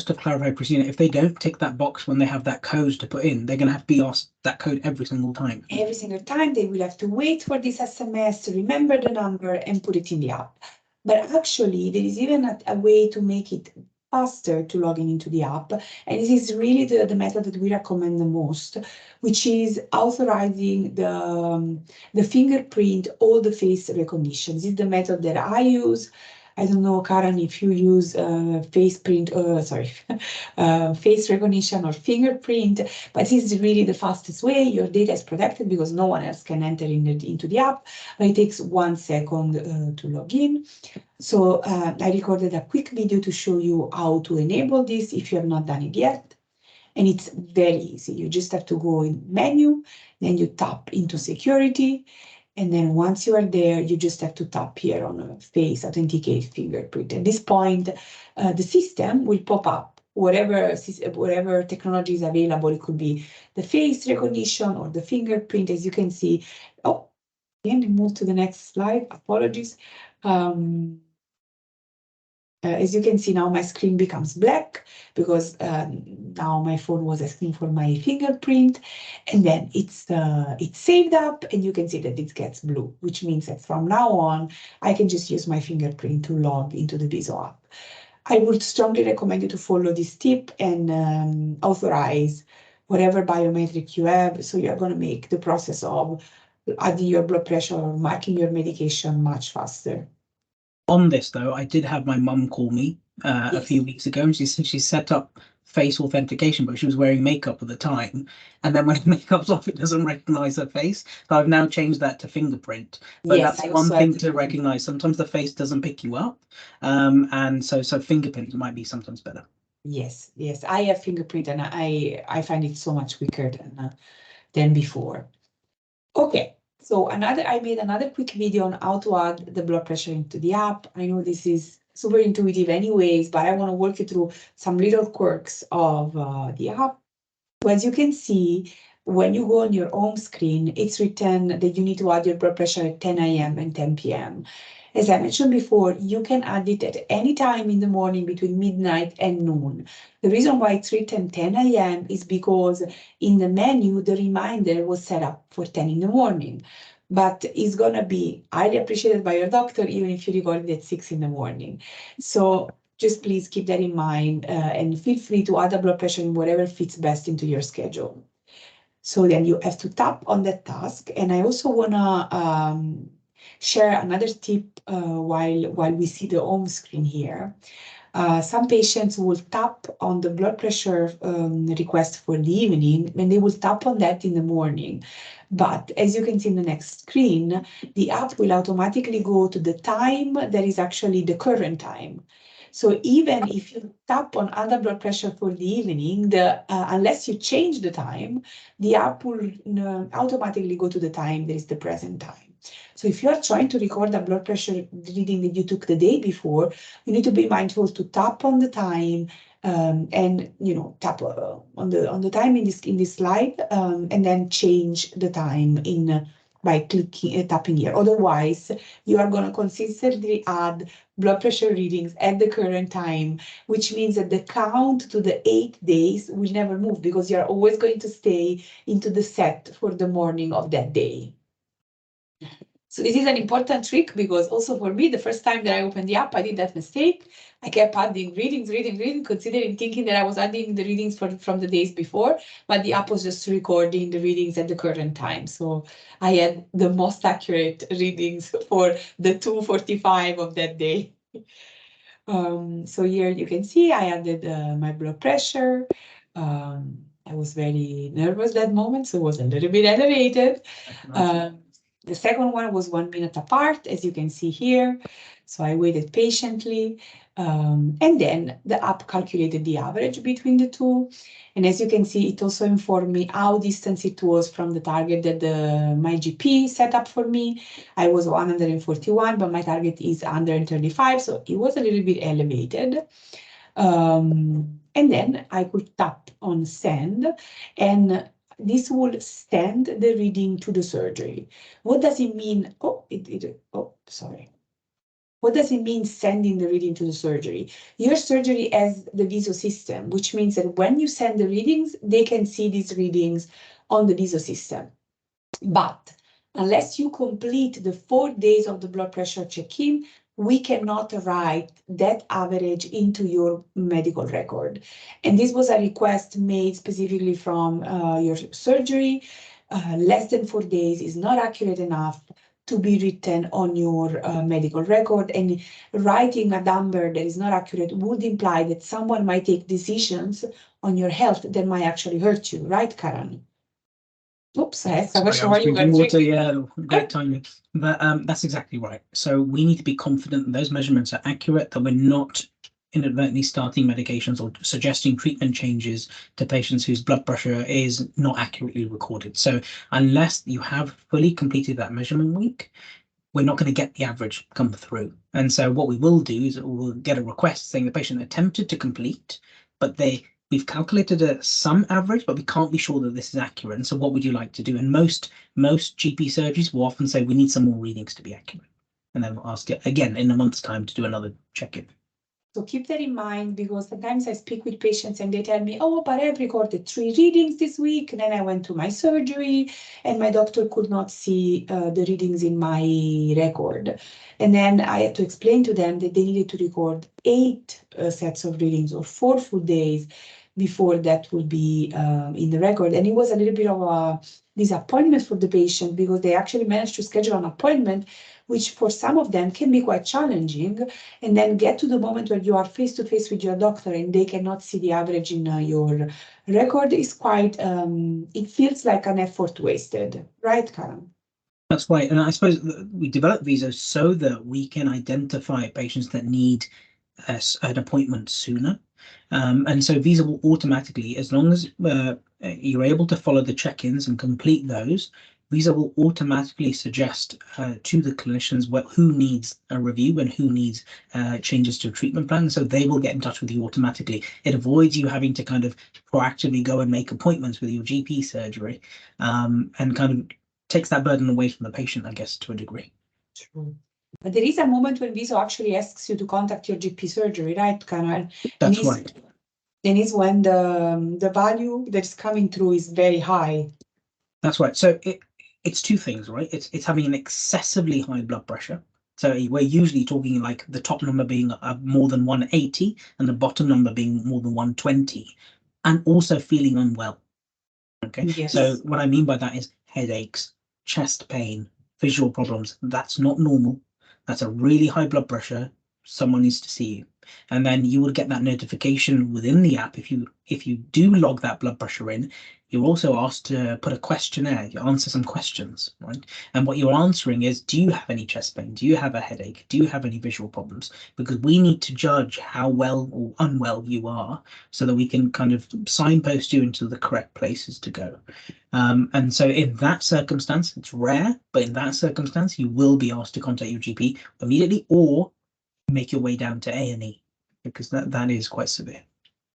to clarify, Christina, if they don't tick that box when they have that code to put in, they're going to have to be asked that code every single time. Every single time, they will have to wait for this SMS to remember the number and put it in the app. But actually, there is even a way to make it faster to log in into the app. And this is really the method that we recommend the most, which is authorizing the fingerprint or the face recognition. This is the method that I use. I don't know, Karan, if you use face recognition or fingerprint, but this is really the fastest way. Your data is protected because no one else can enter into the app, but it takes 1 second to log in. So I recorded a quick video to show you how to enable this if you have not done it yet. And it's very easy. You just have to go in menu, then you tap into security. And then once you are there, you just have to tap here on a face, authenticate fingerprint. At this point, the system will pop up. Whatever technology is available, it could be the face recognition or the fingerprint, as you can see. Oh, again, move to the next slide. Apologies. As you can see now, my screen becomes black because now my phone was asking for my fingerprint, and then it's saved up, and you can see that it gets blue, which means that from now on, I can just use my fingerprint to log into the Viso app. I would strongly recommend you to follow this tip and authorize whatever biometric you have, so you're going to make the process of adding your blood pressure or marking your medication much faster. On this, though, I did have my mum call me a few weeks ago, and she said she set up face authentication, but she was wearing makeup at the time. And then when the makeup's off, it doesn't recognize her face. So I've now changed that to fingerprint. But Yes, that's one thing to recognize. Sometimes the face doesn't pick you up. And so fingerprint might be sometimes better. Yes, I have fingerprint, and I find it so much quicker than before. Okay, so I made another quick video on how to add the blood pressure into the app. I know this is super intuitive anyways, but I want to walk you through some little quirks of the app. So as you can see, when you go on your home screen, it's written that you need to add your blood pressure at 10 a.m. and 10 p.m. As I mentioned before, you can add it at any time in the morning between midnight and noon. The reason why it's written 10 a.m. is because in the menu, the reminder was set up for 10 in the morning. But it's going to be highly appreciated by your doctor, even if you record it at 6 in the morning. So just please keep that in mind and feel free to add a blood pressure in whatever fits best into your schedule. So then you have to tap on that task. And I also want to share another tip while we see the home screen here. Some patients will tap on the blood pressure request for the evening, and they will tap on that in the morning. But as you can see in the next screen, the app will automatically go to the time that is actually the current time. So even if you tap on other blood pressure for the evening, unless you change the time, the app will automatically go to the time that is the present time. So if you are trying to record a blood pressure reading that you took the day before, you need to be mindful to tap on the time and tap on the time in this slide and then change the time by clicking tapping here. Otherwise, you are going to consistently add blood pressure readings at the current time, which means that the count to the 8 days will never move because you're always going to stay into the set for the morning of that day. So this is an important trick because also for me, the first time that I opened the app, I did that mistake. I kept adding readings, thinking that I was adding the readings from the days before, but the app was just recording the readings at the current time. So I had the most accurate readings for the 2:45 of that day. So here you can see I added my blood pressure. I was very nervous that moment, so it was a little bit elevated. The second one was 1 minute apart, as you can see here. So I waited patiently. And then the app calculated the average between the two. And as you can see, it also informed me how distant it was from the target that my GP set up for me. I was 141, but my target is 135, so it was a little bit elevated. And then I could tap on send, and this will send the reading to the surgery. What does it mean? Sorry. What does it mean sending the reading to the surgery? Your surgery has the Viso system, which means that when you send the readings, they can see these readings on the Viso system. But unless you complete the 4 days of the blood pressure check-in, we cannot write that average into your medical record. And this was a request made specifically from your surgery. Less than 4 days is not accurate enough to be written on your medical record, and writing a number that is not accurate would imply that someone might take decisions on your health that might actually hurt you, right, Karan? Oops, I was drinking water. Yeah, great timing. But that's exactly right. So we need to be confident that those measurements are accurate, that we're not inadvertently starting medications or suggesting treatment changes to patients whose blood pressure is not accurately recorded. So unless you have fully completed that measurement week, we're not going to get the average come through. And so what we will do is we'll get a request saying the patient attempted to complete, but we've calculated some average, but we can't be sure that this is accurate. And so what would you like to do? And most GP surgeries will often say we need some more readings to be accurate. And then we'll ask it again in a month's time to do another check-in. So keep that in mind, because sometimes I speak with patients and they tell me, oh, but I've recorded 3 readings this week. And then I went to my surgery and my doctor could not see the readings in my record. And then I had to explain to them that they needed to record 8 sets of readings or 4 full days before that would be in the record. And it was a little bit of a disappointment for the patient, because they actually managed to schedule an appointment, which for some of them can be quite challenging, and then get to the moment where you are face to face with your doctor and they cannot see the average in your record is quite, it feels like an effort wasted, right, Karan? That's right. And I suppose we developed Viso so that we can identify patients that need an appointment sooner. And so Visa will automatically, as long as you're able to follow the check-ins and complete those, Visa will automatically suggest to the clinicians who needs a review and who needs changes to a treatment plan. So they will get in touch with you automatically. It avoids you having to kind of proactively go and make appointments with your GP surgery, and kind of takes that burden away from the patient, I guess, to a degree. True. But there is a moment when Viso actually asks you to contact your GP surgery, right, Karan? That's right. Then is when the value that's coming through is very high. That's right. So it's two things, right? It's having an excessively high blood pressure. So we're usually talking like the top number being more than 180 and the bottom number being more than 120, and also feeling unwell. Okay. Yes. So what I mean by that is headaches, chest pain, visual problems. That's not normal. That's a really high blood pressure. Someone needs to see you. And then you will get that notification within the app. If you do log that blood pressure in, you're also asked to put a questionnaire. You answer some questions, right? And what you're answering is, do you have any chest pain? Do you have a headache? Do you have any visual problems? Because we need to judge how well or unwell you are so that we can kind of signpost you into the correct places to go. And so in that circumstance, it's rare, but in that circumstance, you will be asked to contact your GP immediately or make your way down to A&E, because that is quite severe.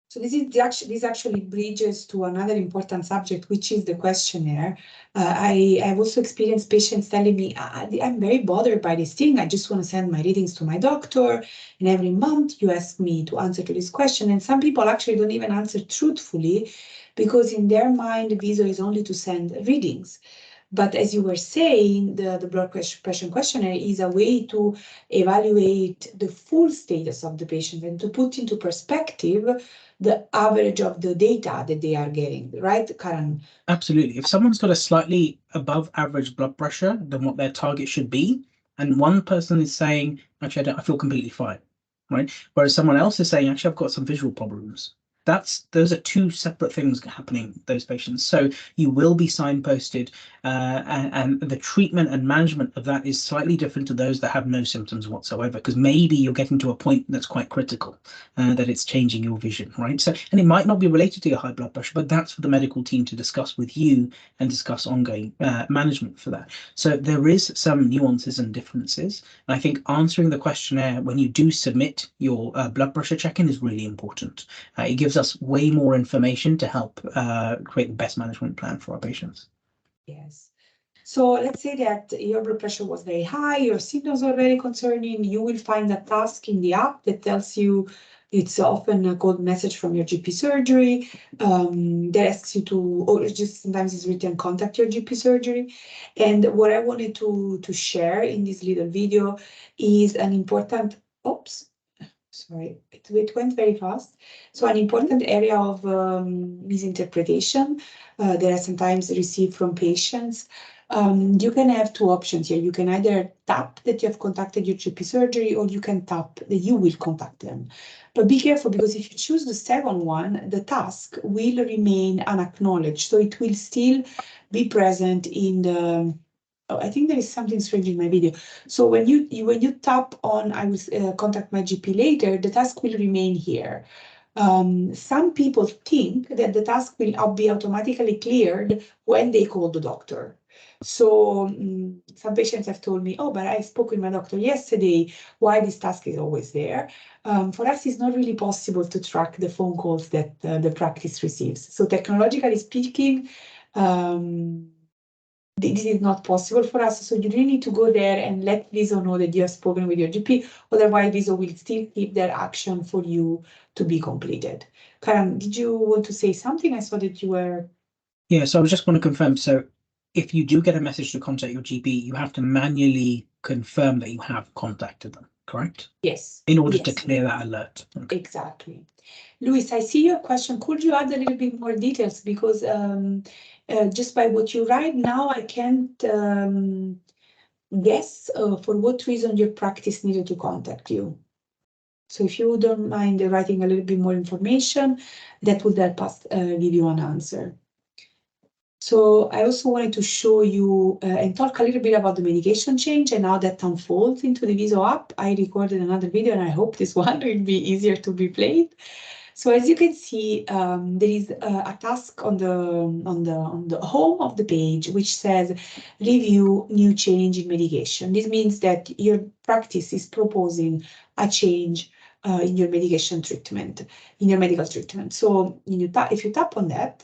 So this actually bridges to another important subject, which is the questionnaire. I've also experienced patients telling me, I'm very bothered by this thing. I just want to send my readings to my doctor. And every month you ask me to answer to this question. And some people actually don't even answer truthfully because in their mind, Viso is only to send readings. But as you were saying, the blood pressure questionnaire is a way to evaluate the full status of the patient and to put into perspective the average of the data that they are getting, right, Karan? Absolutely. If someone's got a slightly above average blood pressure than what their target should be, and one person is saying, actually, I feel completely fine, right? Whereas someone else is saying, actually, I've got some visual problems. Those are two separate things happening with those patients. So you will be signposted, and the treatment and management of that is slightly different to those that have no symptoms whatsoever, because maybe you're getting to a point that's quite critical, that it's changing your vision, right? So, and it might not be related to your high blood pressure, but that's for the medical team to discuss with you and discuss ongoing management for that. So there is some nuances and differences. And I think answering the questionnaire when you do submit your blood pressure check-in is really important. It gives us way more information to help create the best management plan for our patients. Yes. So let's say that your blood pressure was very high, your symptoms were very concerning. You will find a task in the app that tells you, it's often a code message from your GP surgery that asks you to, or just sometimes it's written, contact your GP surgery. And what I wanted to share in this little video is an important, sorry, it went very fast. So an important area of misinterpretation that I sometimes receive from patients. You can have two options here. You can either tap that you have contacted your GP surgery, or you can tap that you will contact them. But be careful, because if you choose the second one, the task will remain unacknowledged. So it will still be present in the I think there is something strange in my video. So when you tap on I will contact my GP later, the task will remain here. Some people think that the task will be automatically cleared when they call the doctor. So some patients have told me, but I spoke with my doctor yesterday, why this task is always there. For us, it's not really possible to track the phone calls that the practice receives. So technologically speaking, this is not possible for us. So you really need to go there and let Viso know that you have spoken with your GP. Otherwise, Viso will still keep their action for you to be completed. Karan, did you want to say something? I saw that you were. Yeah, so I just want to confirm. So if you do get a message to contact your GP, you have to manually confirm that you have contacted them, correct? Yes. In order to clear that alert. Okay. Exactly. Luis, I see your question. Could you add a little bit more details? Because just by what you write now, I can't guess for what reason your practice needed to contact you. So if you don't mind writing a little bit more information, that would help us give you an answer. So I also wanted to show you and talk a little bit about the medication change and how that unfolds into the Viso app. I recorded another video and I hope this one will be easier to be played. So as you can see, there is a task on the home of the page which says review new change in medication. This means that your practice is proposing a change in your medication treatment, in your medical treatment. So if you tap on that,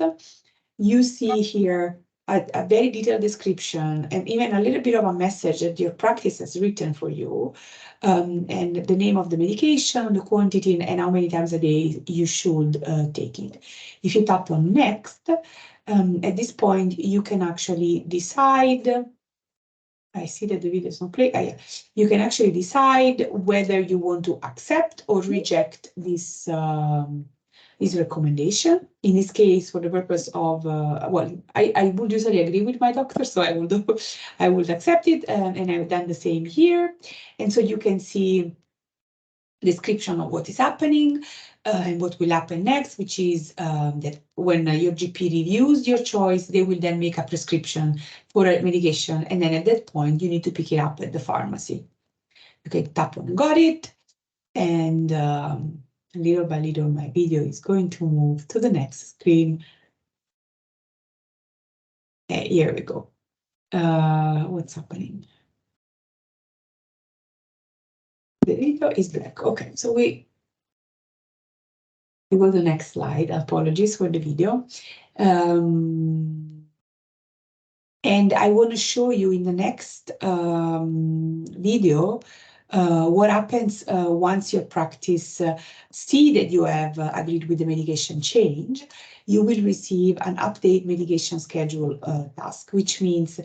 you see here a very detailed description and even a little bit of a message that your practice has written for you, and the name of the medication, the quantity, and how many times a day you should take it. If you tap on next, at this point, you can actually decide. I see that the video is not playing. Yeah. You can actually decide whether you want to accept or reject this recommendation. In this case, for the purpose of, well, I would usually agree with my doctor, so I would accept it, and I've done the same here. And so you can see description of what is happening and what will happen next, which is that when your GP reviews your choice, they will then make a prescription for a medication, and then at that point you need to pick it up at the pharmacy. Okay, tap on got it, and little by little my video is going to move to the next screen. Here we go. What's happening? The video is black. Okay, so we go to the next slide. Apologies for the video. And I want to show you in the next video what happens once your practice see that you have agreed with the medication change. You will receive an update medication schedule task, which means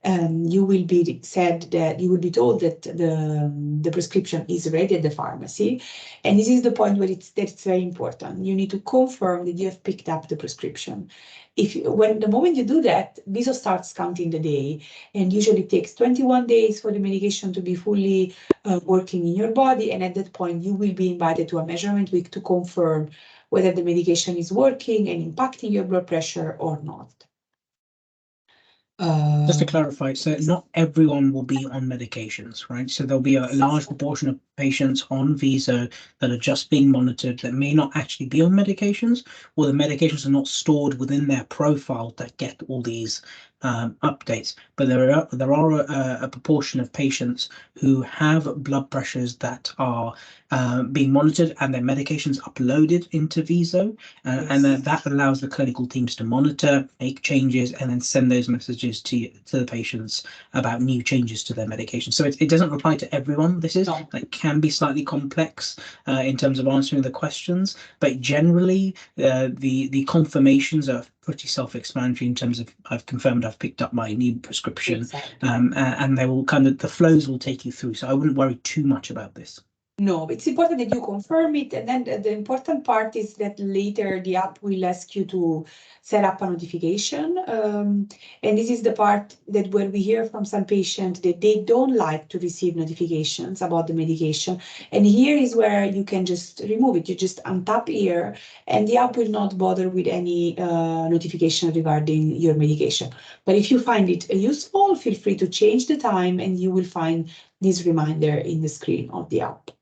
you will be said that you will be told that the prescription is ready at the pharmacy, and this is the point where it's very important. You need to confirm that you have picked up the prescription. When the moment you do that, Viso starts counting the day, and usually takes 21 days for the medication to be fully working in your body, and at that point you will be invited to a measurement week to confirm whether the medication is working and impacting your blood pressure or not. Just to clarify, so not everyone will be on medications, right? So there'll be a large proportion of patients on Viso that are just being monitored that may not actually be on medications, or the medications are not stored within their profile that get all these updates. But there are a proportion of patients who have blood pressures that are being monitored and their medications uploaded into Viso, and then that allows the clinical teams to monitor, make changes, and then send those messages to the patients about new changes to their medication. So it doesn't apply to everyone. This is it can be slightly complex in terms of answering the questions, but generally the confirmations are pretty self-explanatory in terms of I've confirmed I've picked up my new prescription. Exactly. And they will the flows will take you through. So I wouldn't worry too much about this. No, it's important that you confirm it, and then the important part is that later the app will ask you to set up a notification, and this is the part that where we hear from some patients that they don't like to receive notifications about the medication, and here is where you can just remove it. You just untap here, and the app will not bother with any notification regarding your medication. But if you find it useful, feel free to change the time, and you will find this reminder in the screen of the app.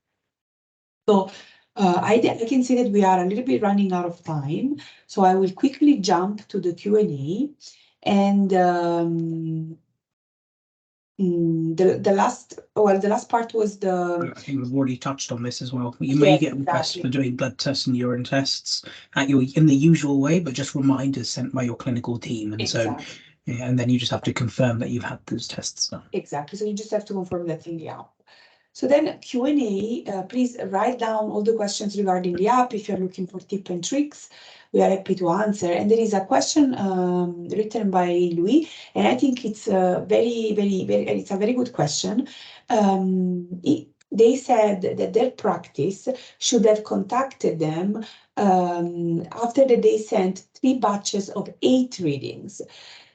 So I can see that we are a little bit running out of time, so I will quickly jump to the Q&A, and the last part was the. I think we've already touched on this as well. You may get requests for doing blood tests and urine tests in the usual way, but just reminders sent by your clinical team, and so. Yeah, and then you just have to confirm that you've had those tests done. Exactly. So you just have to confirm that in the app. So then Q&A, please write down all the questions regarding the app. If you're looking for tips and tricks, we are happy to answer. And there is a question written by Louis, and I think it's a it's a very good question. They said that their practice should have contacted them after they sent 3 batches of 8 readings.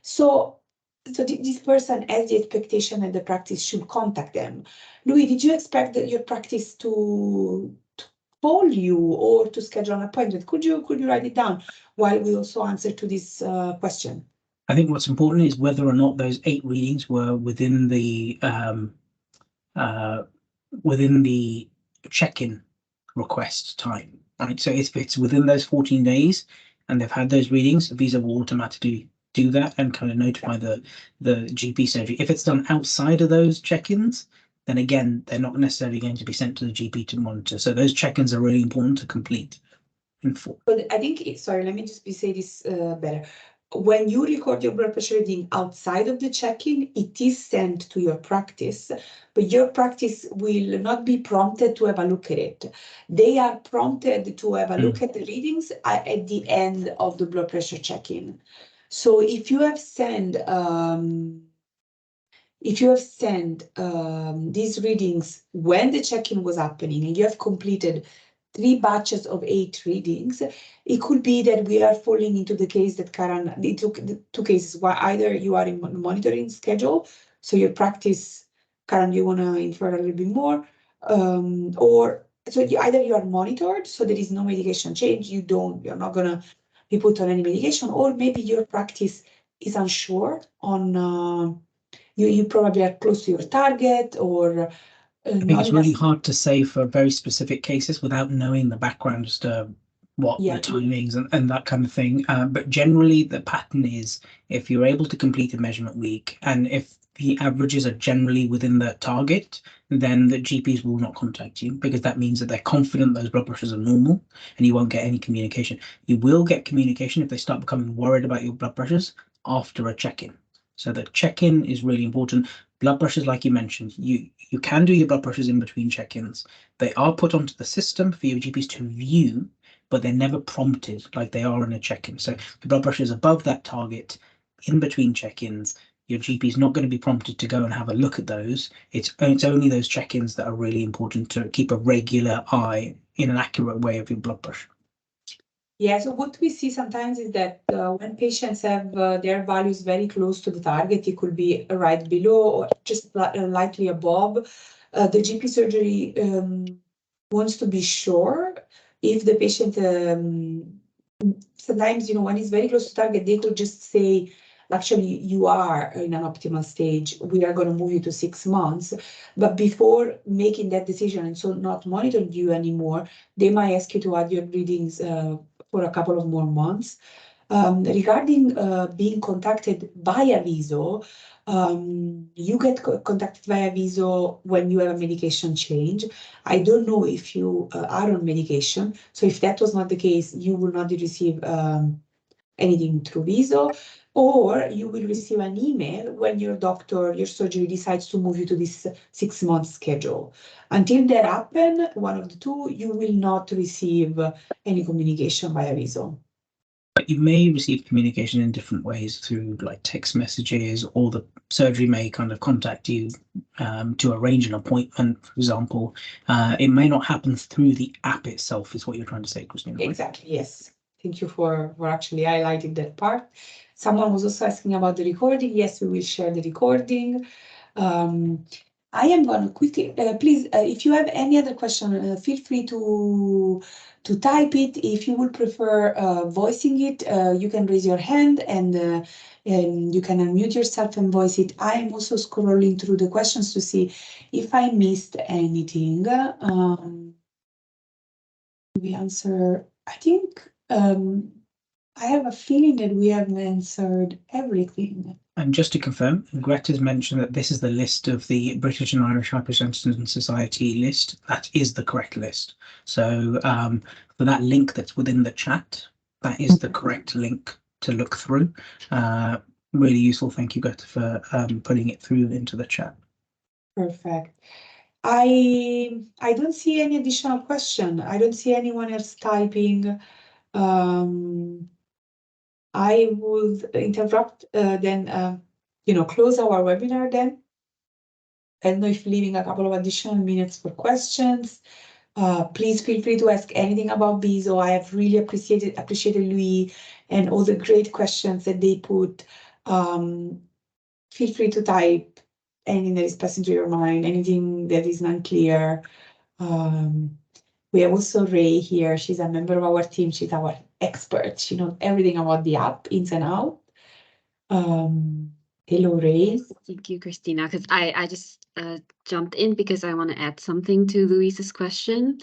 So this person has the expectation that the practice should contact them. Louis, did you expect that your practice to call you or to schedule an appointment? Could you write it down while we also answer to this question? I think what's important is whether or not those 8 readings were within the check-in request time. right? So if it's within those 14 days and they've had those readings, Viso will automatically do that and kind of notify the GP surgery. If it's done outside of those check-ins, then again, they're not necessarily going to be sent to the GP to monitor. So those check-ins are really important to complete in full. But I think, sorry, let me just say this better. When you record your blood pressure reading outside of the check-in, it is sent to your practice, but your practice will not be prompted to have a look at it. They are prompted to have a look at the readings at the end of the blood pressure check-in. So if you have sent these readings when the check-in was happening and you have completed 3 batches of 8 readings, it could be that we are falling into the case that Karan, it took the 2 cases, where either you are in monitoring schedule, so your practice, Karan, you want to infer a little bit more, or so either you are monitored, so there is no medication change, you're not going to be put on any medication, or maybe your practice is unsure on, you probably are close to your target, or I think it's really hard to say for very specific cases without knowing the background as to what the timings and that kind of thing. But generally, the pattern is if you're able to complete a measurement week and if the averages are generally within the target, then the GPs will not contact you because that means that they're confident those blood pressures are normal and you won't get any communication. You will get communication if they start becoming worried about your blood pressures after a check-in. So the check-in is really important. Blood pressures, like you mentioned, you can do your blood pressures in between check-ins. They are put onto the system for your GPs to view, but they're never prompted like they are in a check-in. So if the blood pressure is above that target in between check-ins, your GP is not going to be prompted to go and have a look at those. It's only those check-ins that are really important to keep a regular eye in an accurate way of your blood pressure. Yeah, so what we see sometimes is that when patients have their values very close to the target, it could be right below or just lightly above, the GP surgery wants to be sure if the patient, sometimes, when it's very close to target, they could just say, actually, you are in an optimal stage. We are going to move you to 6 months. But before making that decision, and so not monitoring you anymore, they might ask you to add your readings for a couple of more months. Regarding being contacted via Viso, you get contacted via Viso when you have a medication change. I don't know if you are on medication. So if that was not the case, you will not receive anything through Viso, or you will receive an email when your doctor, your surgery decides to move you to this 6-month schedule. Until that happens, one of the two, you will not receive any communication via Viso. But you may receive communication in different ways through like text messages, or the surgery may kind of contact you to arrange an appointment, for example. It may not happen through the app itself, is what you're trying to say, Christina. Right? Exactly, yes. Thank you for actually highlighting that part. Someone was also asking about the recording. Yes, we will share the recording. I am going to quickly, please, if you have any other question, feel free to type it. If you would prefer voicing it, you can raise your hand and you can unmute yourself and voice it. I am also scrolling through the questions to see if I missed anything. We answer, I think, I have a feeling that we have answered everything. And just to confirm, Greta's mentioned that this is the list of the British and Irish Hypertension Society list. That is the correct list. So for that link that's within the chat, that is the correct link to look through. Really useful. Thank you, Greta, for putting it through into the chat. Perfect. I don't see any additional question. I don't see anyone else typing. I would interrupt then, close our webinar then. I don't know if leaving a couple of additional minutes for questions. Please feel free to ask anything about Viso. I have really appreciated Louis and all the great questions that they put. Feel free to type anything that is passing through your mind, anything that is not clear. We have also Ray here. She's a member of our team. She's our expert. She knows everything about the app, ins and out. Hello, Ray. Thank you, Christina, because I just jumped in because I want to add something to Louise's question.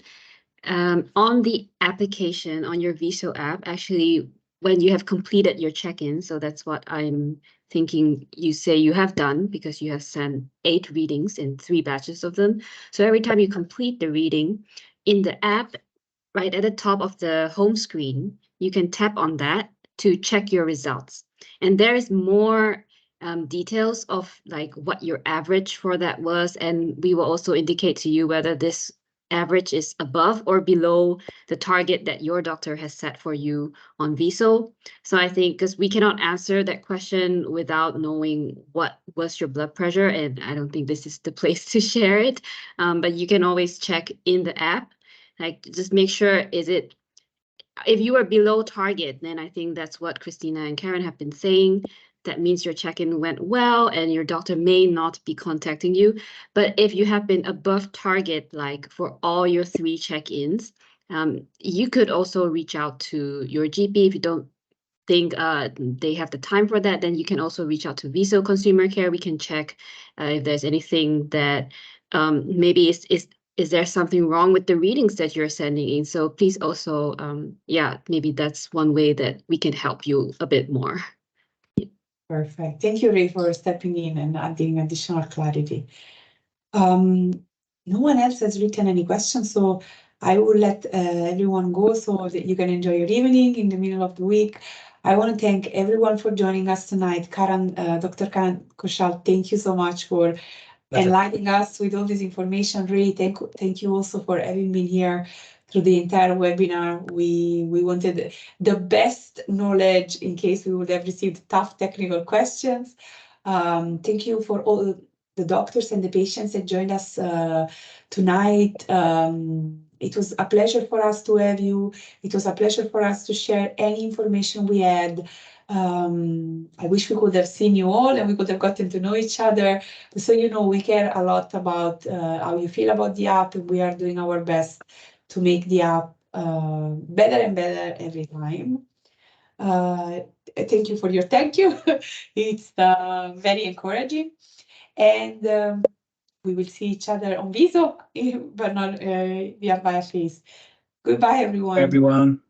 On the application on your Viso app, actually, when you have completed your check-in, so that's what I'm thinking you say you have done, because you have sent 8 readings in 3 batches of them. So every time you complete the reading in the app, right at the top of the home screen, you can tap on that to check your results. And there is more details of like what your average for that was. And we will also indicate to you whether this average is above or below the target that your doctor has set for you on Viso. So I think because we cannot answer that question without knowing what was your blood pressure, and I don't think this is the place to share it, but you can always check in the app, like just make sure, if you are below target, then I think that's what Christina and Karen have been saying. That means your check-in went well and your doctor may not be contacting you. But if you have been above target, like for all your 3 check-ins, you could also reach out to your GP. If you don't think they have the time for that, then you can also reach out to Viso Consumer Care. We can check if there's anything that maybe is there something wrong with the readings that you're sending in? So please also, maybe that's one way that we can help you a bit more. Perfect. Thank you, Ray, for stepping in and adding additional clarity. No one else has written any questions, so I will let everyone go so that you can enjoy your evening in the middle of the week. I want to thank everyone for joining us tonight. Dr. Karan Koshal, thank you so much for enlightening us with all this information. Ray, thank you also for having been here through the entire webinar. We wanted the best knowledge in case we would have received tough technical questions. Thank you for all the doctors and the patients that joined us tonight. It was a pleasure for us to have you. It was a pleasure for us to share any information we had. I wish we could have seen you all and we could have gotten to know each other. So, we care a lot about how you feel about the app, and we are doing our best to make the app better and better every time. Thank you for your thank you. It's very encouraging. And we will see each other on Viso, but not via Face. Goodbye, everyone. Everyone.